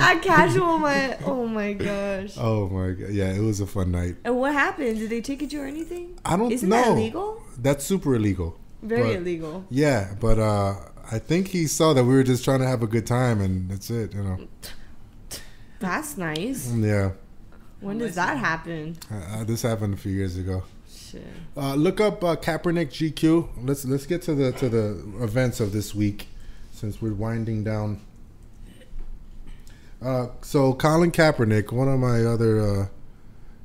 At Casual, oh my gosh. Oh my god, yeah, it was a fun night. And what happened? Did they ticket you or anything? I don't know. Isn't that illegal? That's super illegal. Very illegal. Yeah, but I think he saw that we were just trying to have a good time, and that's it, you know. That's nice. Yeah. When does that happen? This happened a few years ago. Shit. Look up Kaepernick GQ. Let's get to the events of this week, since we're winding down. So Colin Kaepernick, one of my other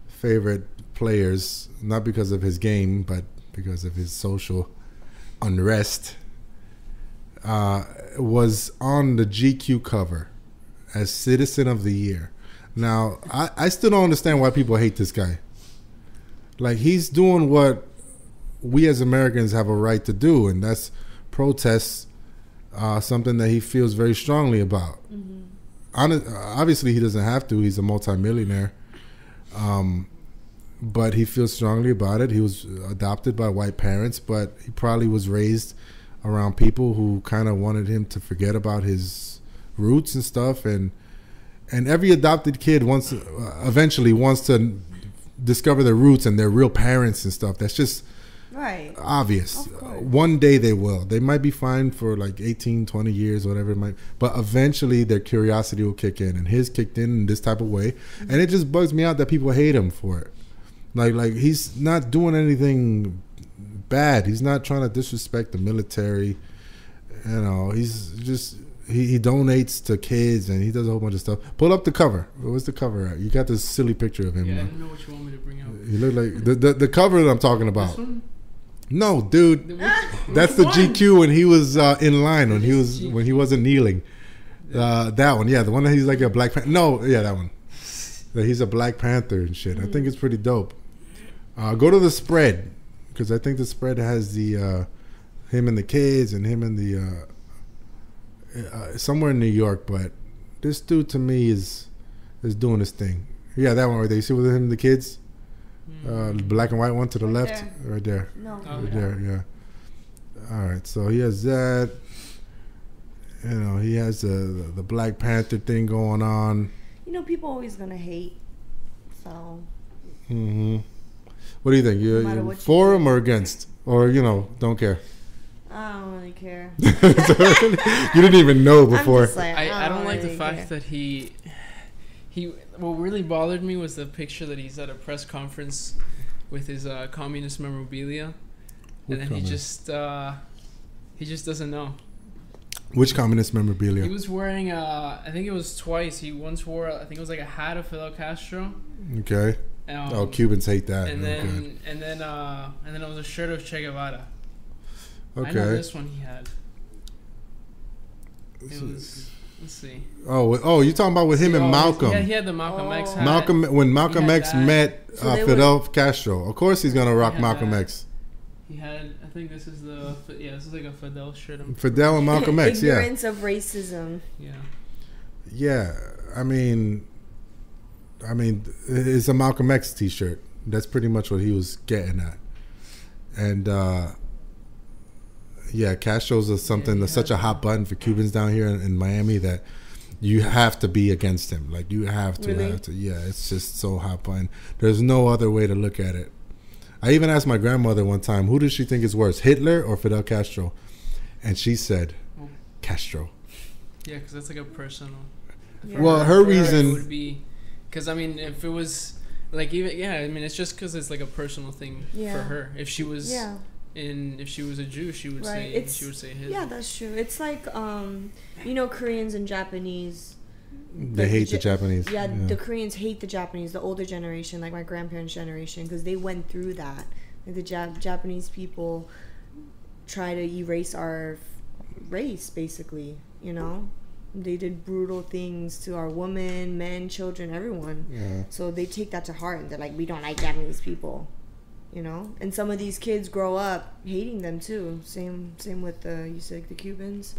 favorite players, not because of his game, but because of his social unrest, was on the GQ cover as Citizen of the Year. Now, I still don't understand why people hate this guy. Like, he's doing what we as Americans have a right to do, and that's protest something that he feels very strongly about. Mm-hmm. Obviously, he doesn't have to. He's a multimillionaire. But he feels strongly about it. He was adopted by white parents, but he probably was raised around people who kind of wanted him to forget about his roots and stuff. And every adopted kid eventually wants to discover their roots and their real parents and stuff. That's just obvious. One day they will. They might be fine for like 18, 20 years, whatever it might. But eventually their curiosity will kick in. And his kicked in this type of way. And it just bugs me out that people hate him for it. Like he's not doing anything bad. He's not trying to disrespect the military. You know, he's just... He donates to kids, and he does a whole bunch of stuff. Pull up the cover. What's the cover at? You got this silly picture of him. Yeah, I don't know what you want me to bring up. You look like the cover that I'm talking about. This one? No, dude. That's the GQ when he was in line, when he wasn't kneeling. That one, yeah, the one that he's like a Black Panther. No, yeah, that one. That he's a Black Panther and shit. I think it's pretty dope. Go to the spread, because I think the spread has the him and the kids and him and the somewhere in New York. But this dude to me is doing his thing. Yeah, that one right there. You see with him and the kids? The black and white one to the left? There. Right there. No. Right there, yeah. All right, so he has that. You know, he has the Black Panther thing going on. You know, people always gonna hate. So. Mm-hmm. What do you think? No You're for him or against? Or, you know, don't care? I don't really care. You didn't even know before. I don't like really the fact care. that he what really bothered me was the picture that he's at a press conference with his communist memorabilia, and then he just doesn't know. Which communist memorabilia? He was wearing I think it was twice. He once wore I think it was like a hat of Fidel Castro. Okay. Cubans hate that. And then it was a shirt of Che Guevara. Okay. I know this one he had. It was. Let's see. Oh, you're talking about with him and Malcolm. Yeah, he had the Malcolm X hat. When Malcolm X met Fidel Castro, of course he's gonna rock Malcolm X. He had. I think this is this is like a Fidel shirt. Fidel and Malcolm X. Yeah. Ignorance of racism. Yeah. Yeah, I mean, it's a Malcolm X T-shirt. That's pretty much what he was getting at, and. Yeah, Castro's such a hot button for Cubans down here in Miami that you have to be against him. Like, you have to. Yeah, it's just so hot button. There's no other way to look at it. I even asked my grandmother one time, who does she think is worse, Hitler or Fidel Castro? And she said, Castro. Yeah, because that's like a personal. Yeah. Well, her reason would be, because I mean, if it was like it's just because it's like a personal thing for her. If she was. Yeah. If she was a Jew, she would say Hitler. Yeah, that's true. It's like Koreans and Japanese. They hate the Japanese. Yeah, the Koreans hate the Japanese, the older generation, like my grandparents' generation, because they went through that. Like the Japanese people try to erase our race, basically. You know, they did brutal things to our women, men, children, everyone. Yeah. So they take that to heart, and they're like, we don't like Japanese people. you know. And some of these kids grow up hating them too. Same with you said the Cubans.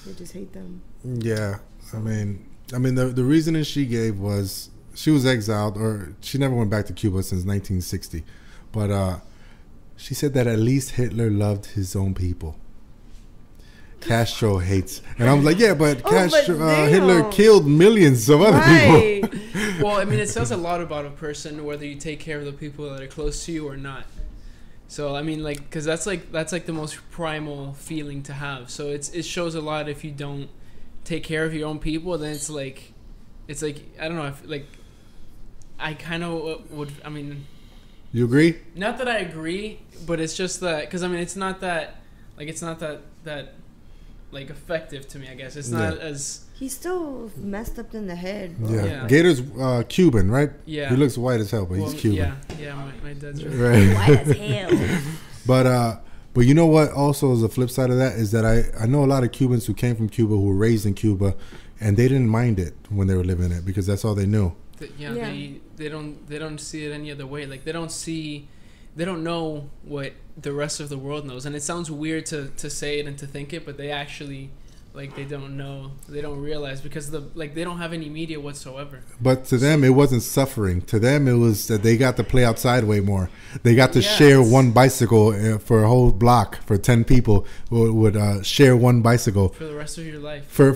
They just hate them. Yeah, I mean, the reasoning she gave was she was exiled, or she never went back to Cuba since 1960. But she said that at least Hitler loved his own people. Castro hates, and I'm like, yeah, but Hitler killed millions of other people. Well, I mean, it says a lot about a person whether you take care of the people that are close to you or not. So I mean, like, because that's like the most primal feeling to have. So it shows a lot if you don't take care of your own people. Then it's like I don't know, if like I kind of would. I mean, you agree? Not that I agree, but it's just that because I mean, it's not that like effective to me. I guess it's not as. He's still messed up in the head, bro. Yeah. Gator's Cuban, right? Yeah. He looks white as hell, but he's Cuban. Yeah, my dad's right. White as hell. But you know what? Also, is the flip side of that is that I know a lot of Cubans who came from Cuba who were raised in Cuba, and they didn't mind it when they were living it because that's all they knew. They don't see it any other way. Like they don't know what the rest of the world knows, and it sounds weird to say it and to think it, but they actually. Like they don't know, they don't realize because they don't have any media whatsoever. But to them, it wasn't suffering. To them, it was that they got to play outside way more. They got to share one bicycle for a whole block for 10 people. Would share one bicycle for the rest of your life. For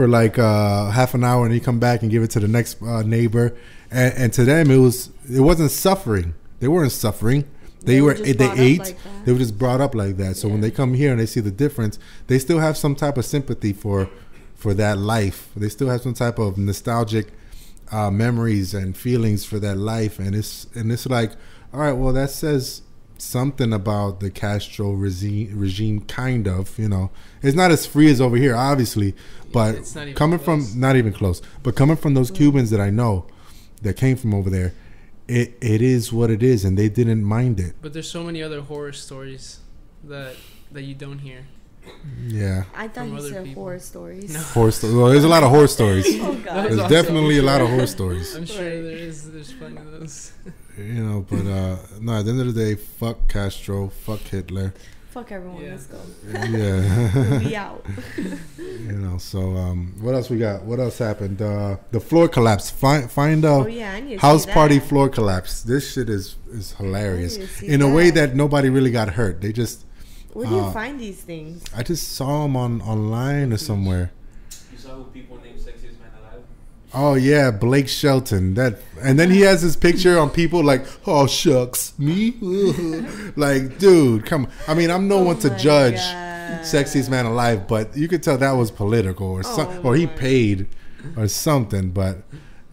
like half an hour, and you come back and give it to the next neighbor. And to them, it wasn't suffering. They weren't suffering. They ate. They were just brought up like that. So when they come here and they see the difference, they still have some type of sympathy for that life. They still have some type of nostalgic memories and feelings for that life. And it's like, all right, well, that says something about the Castro regime, kind of. You know, it's not as free as over here, obviously, but it's not even coming close. from not even close. But coming from those Cubans that I know that came from over there. It is what it is, and they didn't mind it. But there's so many other horror stories that you don't hear. Yeah. I thought you said horror stories. No. Horror stories. Well, there's a lot of horror stories. Oh God. There's definitely a lot of horror stories. I'm sure there's plenty of those. You know, but no. At the end of the day, fuck Castro, fuck Hitler. Fuck everyone. Let's go. Yeah. We out. You know. So what else we got? What else happened? The floor collapse. Find a house party floor collapse. This shit is hilarious in a way that nobody really got hurt. They just. Where do you find these things? I just saw them online or somewhere. You saw who people named Sexiest Man Alive? Oh yeah, Blake Shelton. And then he has his picture on people like, oh shucks, me? Like, dude, come on. I mean, I'm no one to judge Sexiest Man Alive, but you could tell that was political or he paid or something. But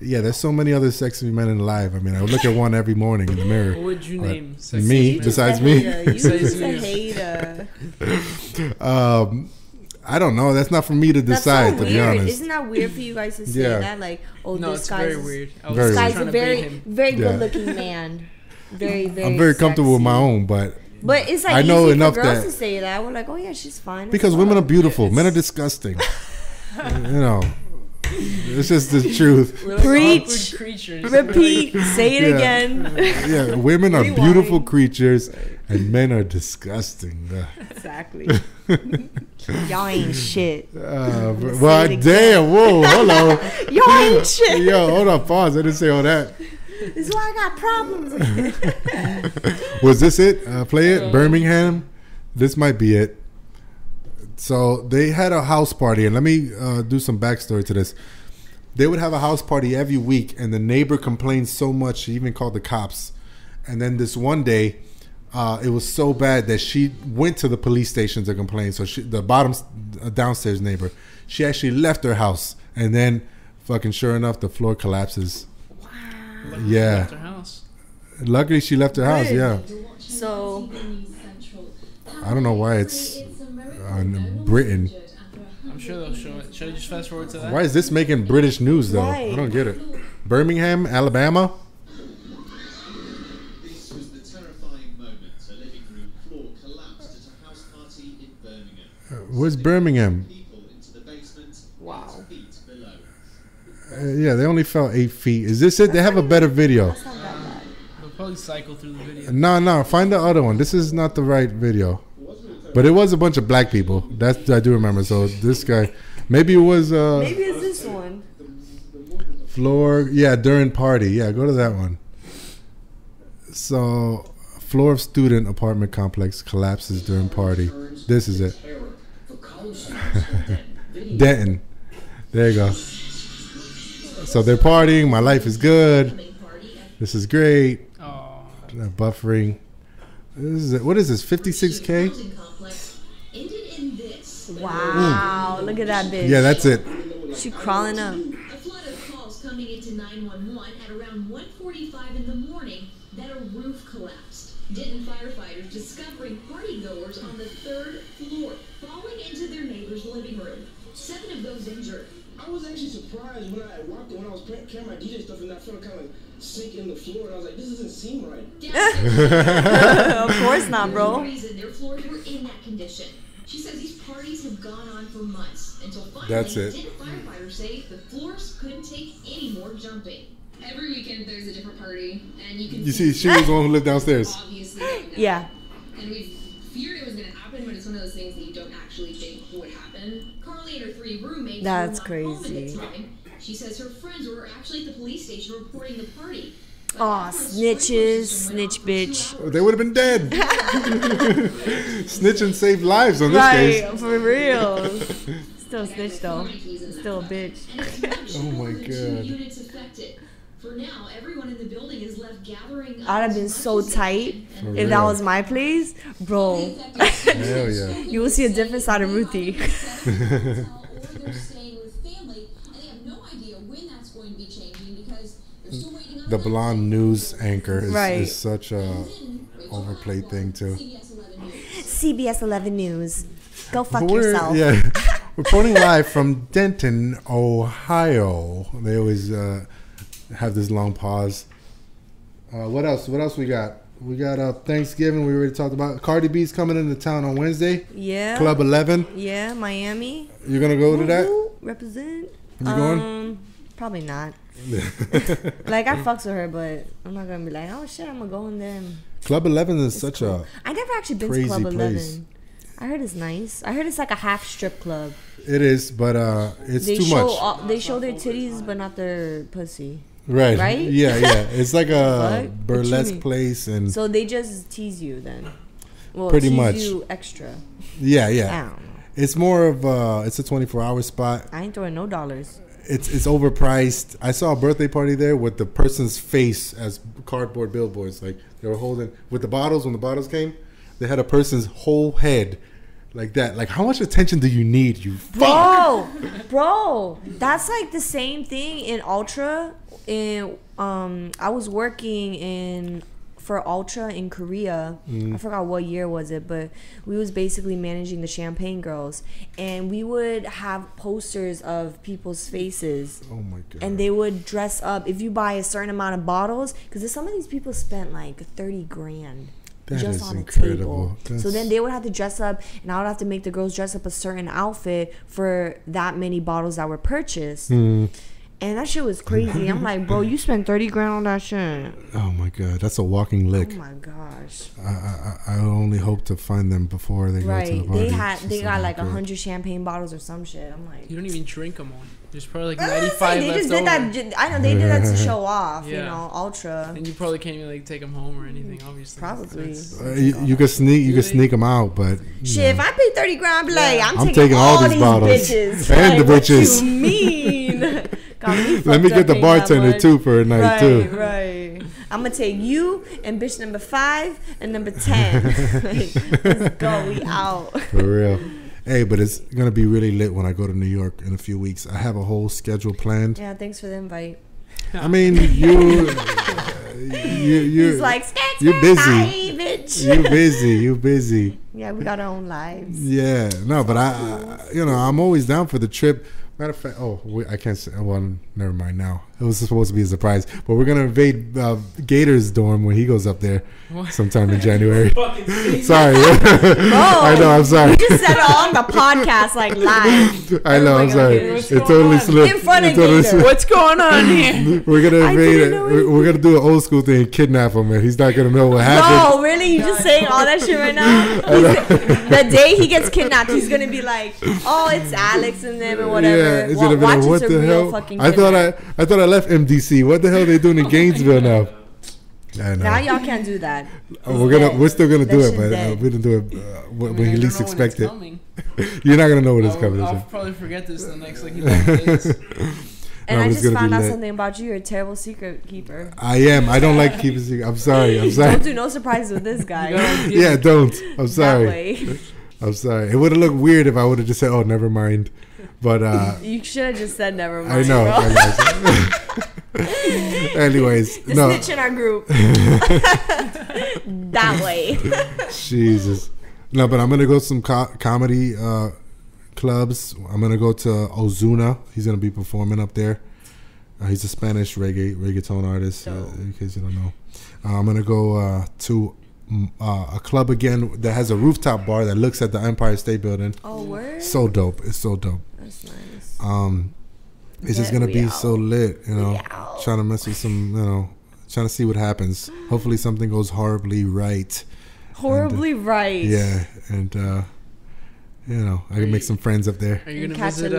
yeah, there's so many other sexy men alive. I mean, I would look at one every morning in the mirror. What would you name? Me, besides me. You just a hater. I don't know. That's not for me to decide, so to be honest. Isn't that weird for you guys to say that? Like, this guy's very weird. This guy's a very good-looking man. Very, very. I'm very sexy. comfortable with my own, but it's like I know easy enough for girls that to say that. We're like, oh yeah, she's fine. Because women are beautiful, men are disgusting. You know, it's just the truth. We're like Preach, creatures. repeat, say it again. Yeah, women are beautiful creatures, and men are disgusting. Exactly. Y'all ain't shit. Well, damn, whoa, hold on. Y'all ain't shit. Yo, hold on, pause. I didn't say all that. This is why I got problems. Was this it? Play it? Birmingham? This might be it. So they had a house party, and let me do some backstory to this. They would have a house party every week, and the neighbor complained so much she even called the cops. And then this one day, it was so bad that she went to the police station to complain. So the downstairs neighbor, she actually left her house, and then fucking sure enough, the floor collapses. Wow. Luckily yeah. She left her house. Luckily she left her house. Yeah. So I don't know why it's on Britain. I'm sure they'll show it. Should I just fast forward to that? Why is this making British news though? Right. I don't get it. Birmingham, Alabama. This was the terrifying moment a living room floor collapsed at a house party in Birmingham. Where's Birmingham? People into the basement, wow. 8 feet below. Yeah, they only fell 8 feet. Is this it? They have a better video. That's not that bad. Probably cycle through the video. No, find the other one. This is not the right video. But it was a bunch of black people. That's I do remember. So this guy, maybe it was. Maybe it's this one. Floor, yeah, during party. Yeah, go to that one. So, floor of student apartment complex collapses during party. This is it. Denton. There you go. So they're partying. My life is good. This is great. Oh. Buffering. This is it. What is this? 56K? Wow, look at that bitch. Yeah, that's it. She crawling up. A flood of calls coming into 911 at around 1:45 in the morning that a roof collapsed. Denton firefighters discovering partygoers on the 3rd floor falling into their neighbor's living room. 7 of those injured. I was actually surprised when I walked in, when I was carrying my DJ stuff and I felt kind of like sink in the floor and I was like, this doesn't seem right. Of course not, bro. The reason their floors were in that condition. She says these parties have gone on for months until finally That's it. Denton firefighters say the floors couldn't take any more jumping. Every weekend there's a different party, and you can You see, she was the one who lived downstairs. obviously going down. Yeah. And we feared it was going to happen, but it's one of those things that you don't actually think would happen. Carly and her 3 roommates That's were not home at crazy. the time. She says her friends were actually at the police station reporting the party. But Aw, after a sprinkler snitches, system went snitch off for 2 bitch. hours, They would have been dead. Snitch and save lives on this case. Right, for real. Still snitch though. Still a bitch. and it's much Oh my smaller than 2 God. units affected. For now, everyone in the building is left gathering up I'd have as been much so as they tight can. For if that real. was my place, bro. Hell yeah. You will see a different side of Ruthie. Or they're staying with family, and they have no idea when that's going to be changing because they're still waiting on The blonde news anchor Right. is such a overplayed thing too. CBS 11 News. Go fuck But we're- yourself. Yeah, reporting live from Denton, Ohio. They always have this long pause. What else? What else we got? We got Thanksgiving. We already talked about. Cardi B's coming into town on Wednesday. Yeah. Club 11. Yeah, Miami. You're gonna go to that? Woo-hoo, represent. You going? Probably not. Like I fucks with her, but I'm not gonna be like, oh shit, I'm gonna go in there. And Club 11 is it's such cool. a I never actually been to crazy Club 11. place. I heard it's nice. I heard it's like a half strip club. It is, but it's They too show much. they show their titties, but not their pussy. Right. right? Yeah, yeah. It's like a What? What you burlesque mean? place, and So they just tease you then. Well, Pretty tease much. you extra. yeah, I yeah. don't know. It's more of it's a 24-hour spot. I ain't throwing no dollars. It's overpriced. I saw a birthday party there with the person's face as cardboard billboards. Like they were holding with the bottles. When the bottles came, they had a person's whole head like that. Like how much attention do you need? You fuck. Bro, that's like the same thing in Ultra. In I was working for Ultra in Korea. I forgot what year was it, but we was basically managing the Champagne Girls, and we would have posters of people's faces. Oh my god. And they would dress up if you buy a certain amount of bottles, because some of these people spent like 30 grand That just is on a incredible. table. So then they would have to dress up, and I would have to make the girls dress up a certain outfit for that many bottles that were purchased. And that shit was crazy. I'm like, bro, you spent 30 grand on that shit. Oh my god, that's a walking lick. Oh my gosh. I only hope to find them before they go to the Right. party. They So got like good. 100 champagne bottles or some shit. I'm like, You don't even drink them all. There's probably like I was 95 saying, they left just did over. that. I know they did that to show off, you Yeah. know, Ultra. And you probably can't even like take them home or anything, obviously. Probably. You could sneak them out, but Shit, if I pay 30 grand, I'd be like, I'm taking all these these bottles. bitches. And Like, the bitches. What you mean? Got me let fucked me up get the paying that bartender much. too for a night Right, too. right. I'm gonna take you and bitch number 5 and number 10. Like, let's go, we out. For real. Hey, but it's gonna be really lit when I go to New York in a few weeks. I have a whole schedule planned. Yeah, thanks for the invite. I mean, you He's like, you're busy. bye, bitch. You busy. Yeah, we got our own lives. Yeah, no, but I'm always down for the trip. Matter of fact, I can't say. Well, never mind now. It was supposed to be a surprise, but we're gonna invade Gator's dorm when he goes up there sometime in January. Sorry, I know. I'm sorry. You just said it on the podcast, like live. I know. I'm sorry. It totally slipped. In front of Gator. What's going on here? We're gonna invade. We're gonna do an old school thing, kidnap him, and he's not gonna know what happened. No, really? You just saying all that shit right now? The day he gets kidnapped, he's gonna be like, "Oh, it's Alex and them and whatever." Yeah, it's gonna be like, what the hell? I thought I left MDC. What the hell are they doing in Gainesville now? I know. Now y'all can't do that. We're still gonna do it, but we didn't do it when you least expect it. You're not gonna know when it's coming. I'll probably forget this in the next like 11 days. And I just found out something about you. You're a terrible secret keeper. I am. I don't like keeping secret. I'm sorry. Don't do no surprises with this guy. Yeah, don't. I'm sorry. I'm sorry. It would have looked weird if I would have just said, "Oh, never mind." But you should have just said never mind. I know. Anyways, the snitch in our group. That way. Jesus. No, but I'm gonna go to some comedy clubs. I'm gonna go to Ozuna. He's gonna be performing up there. He's a Spanish reggaeton artist. In case you don't know, I'm gonna go to a club again that has a rooftop bar that looks at the Empire State Building. Oh, word! So dope. It's so dope. That's nice. It's just gonna be so lit, you know. Trying to mess with some, you know, trying to see what happens. Hopefully, something goes horribly right. Right. Yeah, and you know, I can make some friends up there. Are you gonna visit?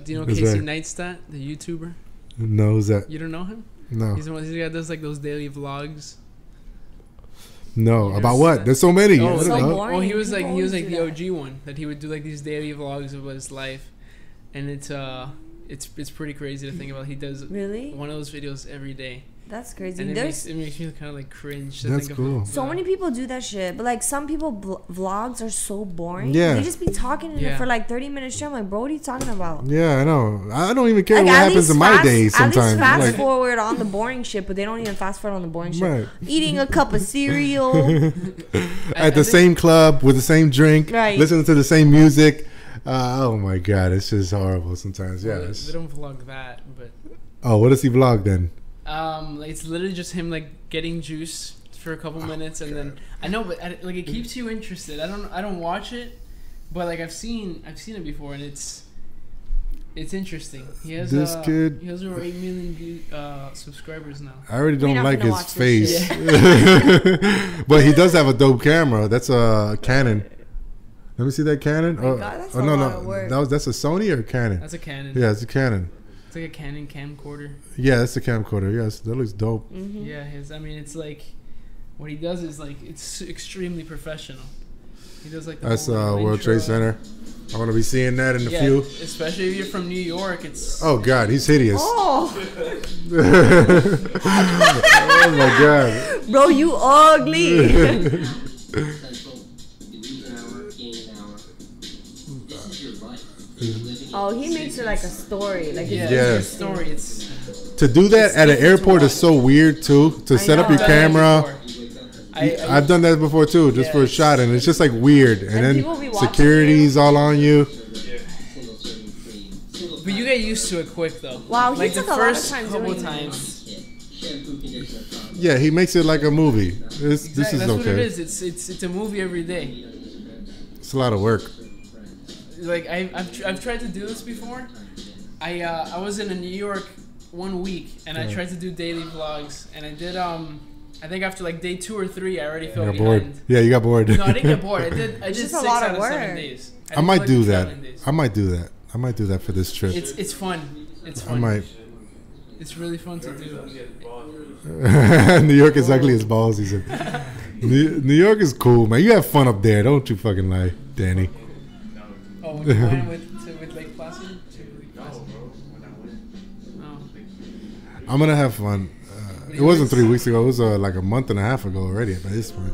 Do you know Casey Neistat, the YouTuber? No, who's that? You don't know him? No. He's the one. He's the guy that does like those daily vlogs. No, about what? There's so many. Oh, so boring. Well, he was like the OG one that he would do like these daily vlogs about his life, and it's pretty crazy to think about. He does one of those videos every day. That's crazy. And it makes me kind of like cringe. That's cool. So many people do that shit, but like some people vlogs are so boring. Yeah, they just be talking in it for like 30 minutes straight. I'm like, bro, what are you talking about? Yeah, I know. I don't even care like, what happens in my day. Sometimes at least fast forward on the boring shit, but they don't even fast forward on the boring shit. Right. Eating a cup of cereal at the same club with the same drink, right? Listening to the same music. Oh my god, it's just horrible sometimes. Yeah, they don't vlog that, but what does he vlog then? It's literally just him like getting juice for a couple minutes, and then I know, but like it keeps you interested. I don't watch it, but like I've seen it before, and it's interesting. He has this kid. He has over 8 million subscribers now. I already don't like his face, but he does have a dope camera. That's a Canon. Let me see that Canon. Oh, God, that's a lot of work. That's a Sony or a Canon? That's a Canon. Yeah, it's a Canon. It's like a Canon camcorder. Yeah, that's a camcorder. Yes, that looks dope. Mm-hmm. Yeah, it's like what he does is like it's extremely professional. He does like that's World Trade Center. I want to be seeing that in a few. Especially if you're from New York, it's. Oh God, he's hideous. Oh. Oh my God. Bro, you ugly. Oh, he makes it like a story. Like it's a story. It's to do that at an airport is so weird too. To set up your camera. I've done that before too, just for a shot, and it's just like weird. And then security's all on you. But you get used to it quick though. Wow, like he took the a lot of first time couple doing times. Yeah, he makes it like a movie. This is That's okay. what it is. It's a movie every day. It's a lot of work. Like I've tried to do this before. I was in New York 1 week, and I tried to do daily vlogs, and I did I think after like day 2 or 3 I already felt bored. behind. Yeah, you got bored. No, I didn't get bored. I did 6 out of 7 days. I might do that. I might do that. I might do that for this trip. It's fun. It's fun. I might. It's really fun to do. New York is ugly as balls, he said. New York is cool, man. You have fun up there. Don't you fucking lie, Danny. Oh, when you went with Lake Placid? I'm going to have fun. It wasn't 3 weeks ago. It was like a month and a half ago already by this point.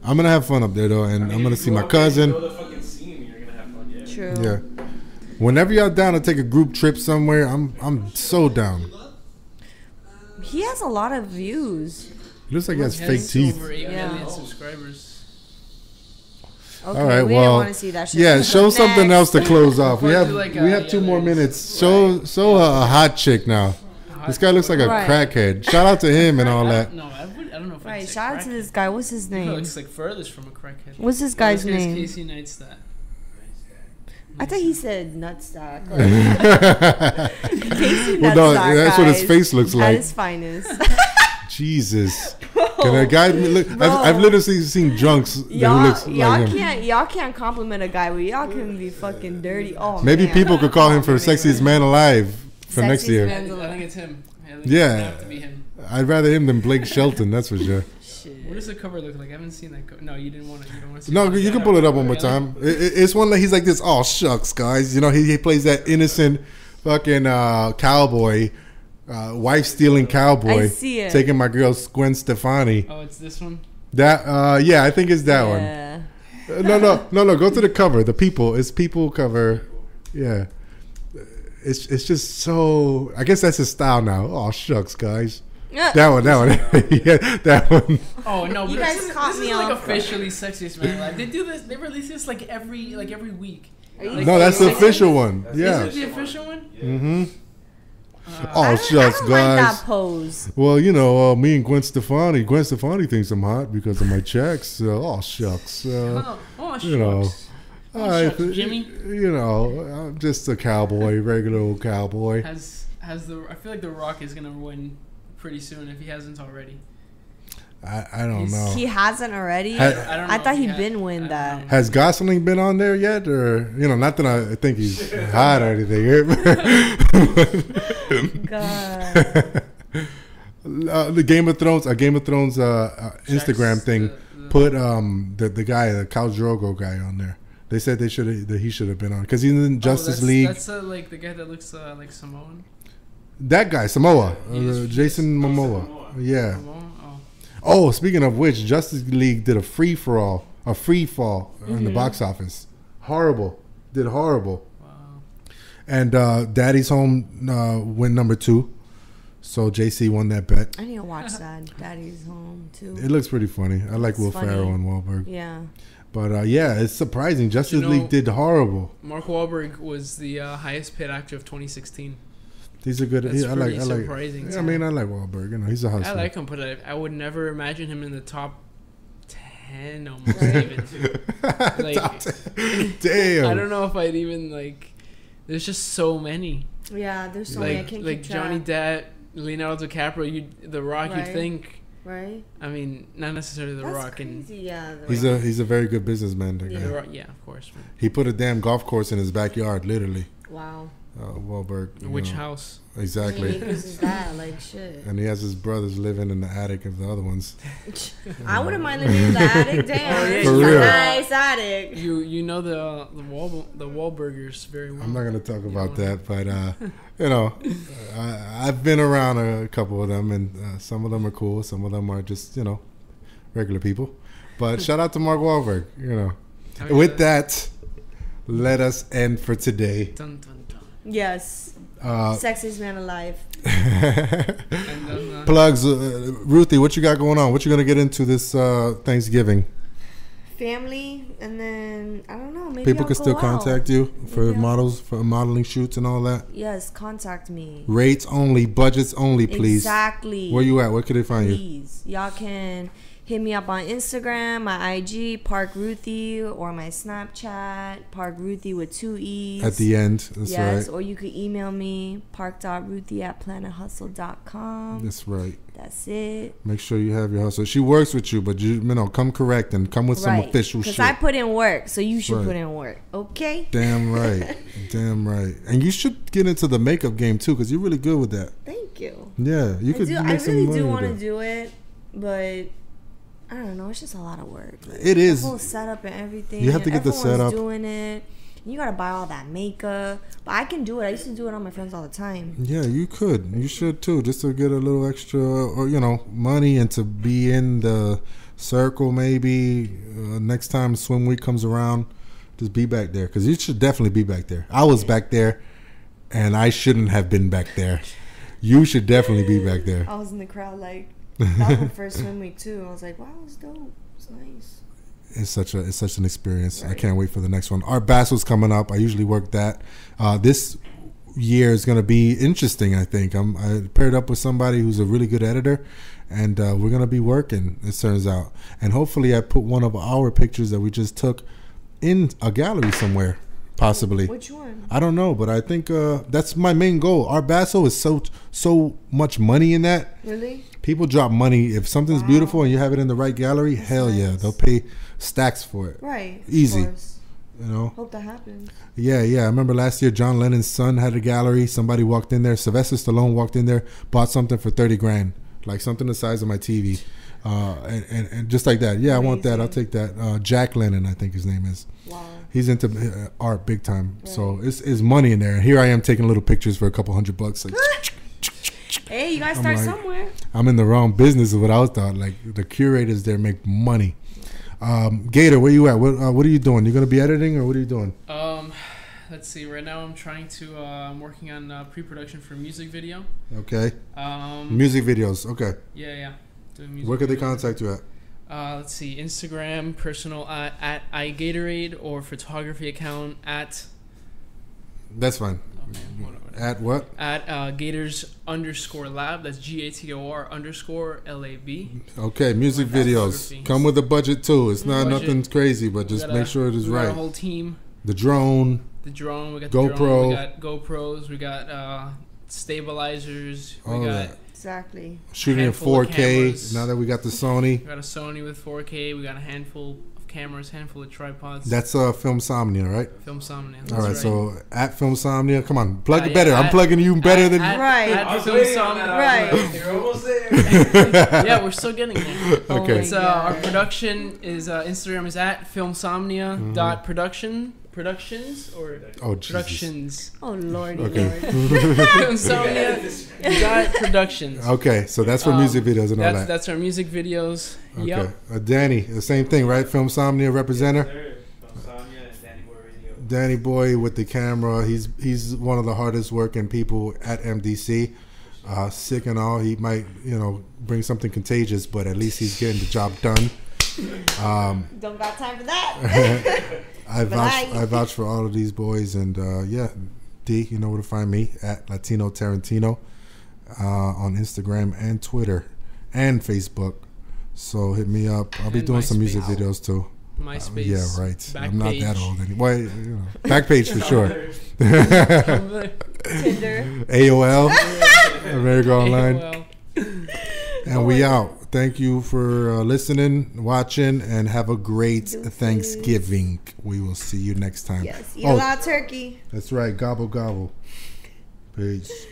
I'm going to have fun up there, though, and I'm going to see my cousin. True. Yeah. Whenever y'all down to take a group trip somewhere, I'm so down. He has a lot of views. It looks like he has fake teeth. Over 8 million subscribers. Okay, all right, we well, didn't want to see that shit. Yeah, show something else to close off. We have 2 more minutes. Show a hot chick now. A hot. This guy looks like a Right. crackhead. Shout out to him and all that. No, I don't know if Right. I'd say Shout out to crackhead. this guy. What's his He name? looks like furthest from a crackhead. What's this guy's Let's get name? Casey Neistat. I thought he said nutsack. Well, Casey no, nutsack, that's what his guys, face looks at like. his finest. Jesus. Can a guy look? I've literally seen drunks who Y'all, looks like him. y'all can't compliment a guy, but y'all can be fucking dirty. Oh, Maybe man. people could call him for sexiest man alive for next Sexiest year. man. I think it's him. I think Yeah. It have to be him. I'd rather him than Blake Shelton. That's for sure. What does the cover look like? I haven't seen that cover. No, you didn't want to. You don't want to see No, it. you can pull it up one more time. It's one that he's like this. Oh shucks, guys. You know he plays that innocent fucking cowboy, wife stealing cowboy. I see it. Taking my girl Gwen Stefani. Oh, it's this one. That yeah, I think it's that Yeah. one. No. Go to the cover. The people. It's people cover. Yeah. It's just so. I guess that's his style now. Oh shucks, guys. That one. Yeah, that one. Oh no! You but guys this is, caught this me is like off. officially sexiest man alive. They do this. They release this like every week. Like, No, that's the official one. Yeah. Is it the official one? Mm-hmm. I Oh don't- shucks, I don't like guys. that pose. Well, you know, me and Gwen Stefani. Gwen Stefani thinks I'm hot because of my checks. Oh shucks. Oh, You know. shucks. Oh, I- shucks, Jimmy. You know, I'm just a cowboy, regular old cowboy. Has the? I feel like The Rock is gonna win pretty soon if he hasn't already. I don't know. He hasn't already. Ha- I don't know I thought if he'd had- been I win don't that. know. Has Gosling been on there yet, or not that I think he's hot or anything? God. The Game of Thrones, Instagram Jack's thing the- put the guy, the Khal Drogo guy, on there. They said that he should have been on because he's in Justice that's, League. That's like the guy that looks like Samoan. That guy, Samoa, He's- Jason he's Momoa. Samoa. Yeah. Samoan? Oh. Oh, speaking of which, Justice League did a free fall in the box office. Horrible. Did horrible. Wow. And Daddy's Home went number 2. So JC won that bet. I need to watch that. Daddy's Home too. It looks pretty funny. I like It's Will funny. Ferrell and Wahlberg. Yeah. But yeah, it's surprising. Justice You know- League did horrible. Mark Wahlberg was the highest paid actor of 2016. He's a good. That's I pretty like. surprising. I mean, I like Wahlberg. He's a hustler. I like him, but I would never imagine him in the top 10 almost even. Like, Top 10. Damn. I don't know if I'd even like. There's just so many. Yeah, there's so many. I Like can't like keep track. Johnny Depp, Leonardo DiCaprio, The Rock. Right. You'd think. Right? I mean, not necessarily The That's Rock crazy. Yeah. the He's Rock. he's a very good businessman. That Yeah. guy. The Rock, yeah, of course. He put a damn golf course in his backyard, literally. Wow. Wahlberg. you Which know. house? How many Exactly. acres is that? Like shit. And he has his brothers living in the attic of the other ones. I wouldn't mind living in the attic. Damn, Oh, yeah, it's For a real. nice attic. You know the Wahlburgers very well. I'm not gonna talk about know. that, but I've been around a couple of them, and some of them are cool. Some of them are just regular people. But shout out to Mark Wahlberg. Oh, With yeah. that, let us end for today. Dun, dun, dun. Yes. Sexiest man alive. And then, Plugs, Ruthie. What you got going on? What you gonna get into this Thanksgiving? Family, and then I don't know. Maybe People I'll can go still out. contact you for Maybe I'll- models, for modeling shoots and all that. Yes, contact me. Rates only, budgets only, please. Exactly. Where you at? Where can they find you? Please, y'all can hit me up on Instagram, my IG, Park Ruthie, or my Snapchat, Park Ruthie with 2 E's. At the end. That's yes, right. or you could email me, park.ruthie@planethustle.com. That's right. That's it. Make sure you have your hustle. She works with you, but come correct and come with some official shit. Because I put in work, so you should Right. put in work. Okay? Damn right. Damn right. And you should get into the makeup game too, because you're really good with that. Thank you. Yeah, you could I make some really money do with want to that. do it, but I don't know. It's just a lot of work. Like, It is. The whole setup and everything. You have to get the Everyone's setup. doing it. You gotta buy all that makeup. But I can do it. I used to do it on my friends all the time. Yeah, you could. You should too, just to get a little extra, or money, and to be in the circle. Maybe next time swim week comes around, just be back there, because you should definitely be back there. I was back there, and I shouldn't have been back there. You should definitely be back there. I was in the crowd like that was my first swim week too. I was like, wow, it's dope. It's nice. It's such an experience. I Right. can't wait for the next one. Art Bassel's coming up. I usually work that. This year is going to be interesting. I think I paired up with somebody who's a really good editor, and we're going to be working, it turns out. And hopefully I put one of our pictures that we just took in a gallery somewhere, possibly. Which one? I don't know, but I think that's my main goal. Art Basel is so much money in that. Really? People drop money. If something's beautiful and you have it in the right gallery, hell yeah, they'll pay stacks for it. Right. Easy. Of course. You know? Hope that happens. Yeah. I remember last year John Lennon's son had a gallery. Somebody walked in there. Sylvester Stallone walked in there, bought something for $30,000, like something the size of my TV, and just like that. Yeah, I want that. I'll take that. Jack Lennon, I think his name is. Wow. He's into art big time. Right. So it's money in there. And here I am taking little pictures for a couple $100. Like, hey, you gotta start somewhere. I'm in the wrong business, is what I was thought. Like the curators there make money. Gator, where you at? What are you doing? You gonna be editing, or what are you doing? Let's see. Right now, I'm trying to. I'm working on pre-production for a music video. Okay. Music videos. Okay. Yeah. Where could they contact you at? Let's see. Instagram, personal at iGatorade, or photography account at. That's fine. Okay. At what? At Gators_Lab. That's GATOR_LAB. Okay, music videos. Come with a budget too. It's not nothing crazy, but just make sure it is right. We got a whole team. The drone. We got GoPro. the drone. We got GoPros. We got stabilizers. We got exactly shooting in 4K. Now that we got the Sony. We got a Sony with 4K. We got a handful of cameras, handful of tripods. That's Filmsomnia, right? Filmsomnia. All right, so at Filmsomnia, come on, plug it better. I'm plugging you better than right. At Filmsomnia, right? You're almost there. Yeah, we're still getting there. Okay. It's our production is Instagram is at filmsomnia.productions or productions. Oh lordy, okay. Lord. Filmsomnia.productions. Okay, so that's for music videos and all that. That's our music videos. Okay. Yep. Danny, the same thing, right? Filmsomnia representative. Danny Boy with the camera. He's one of the hardest working people at MDC. Sick and all, he might bring something contagious, but at least he's getting the job done. Don't got time for that. I vouch for all of these boys, and D, you know where to find me at Latino Tarantino on Instagram and Twitter and Facebook. So hit me up. I'll be doing some music videos too. MySpace. Yeah, right. Backpage. I'm not that old anyway. Backpage for sure. Tinder. AOL. America Online. AOL. And we out. Thank you for listening, watching, and have a great Thanksgiving. We will see you next time. Yes, eat a lot of turkey. That's right. Gobble, gobble. Peace.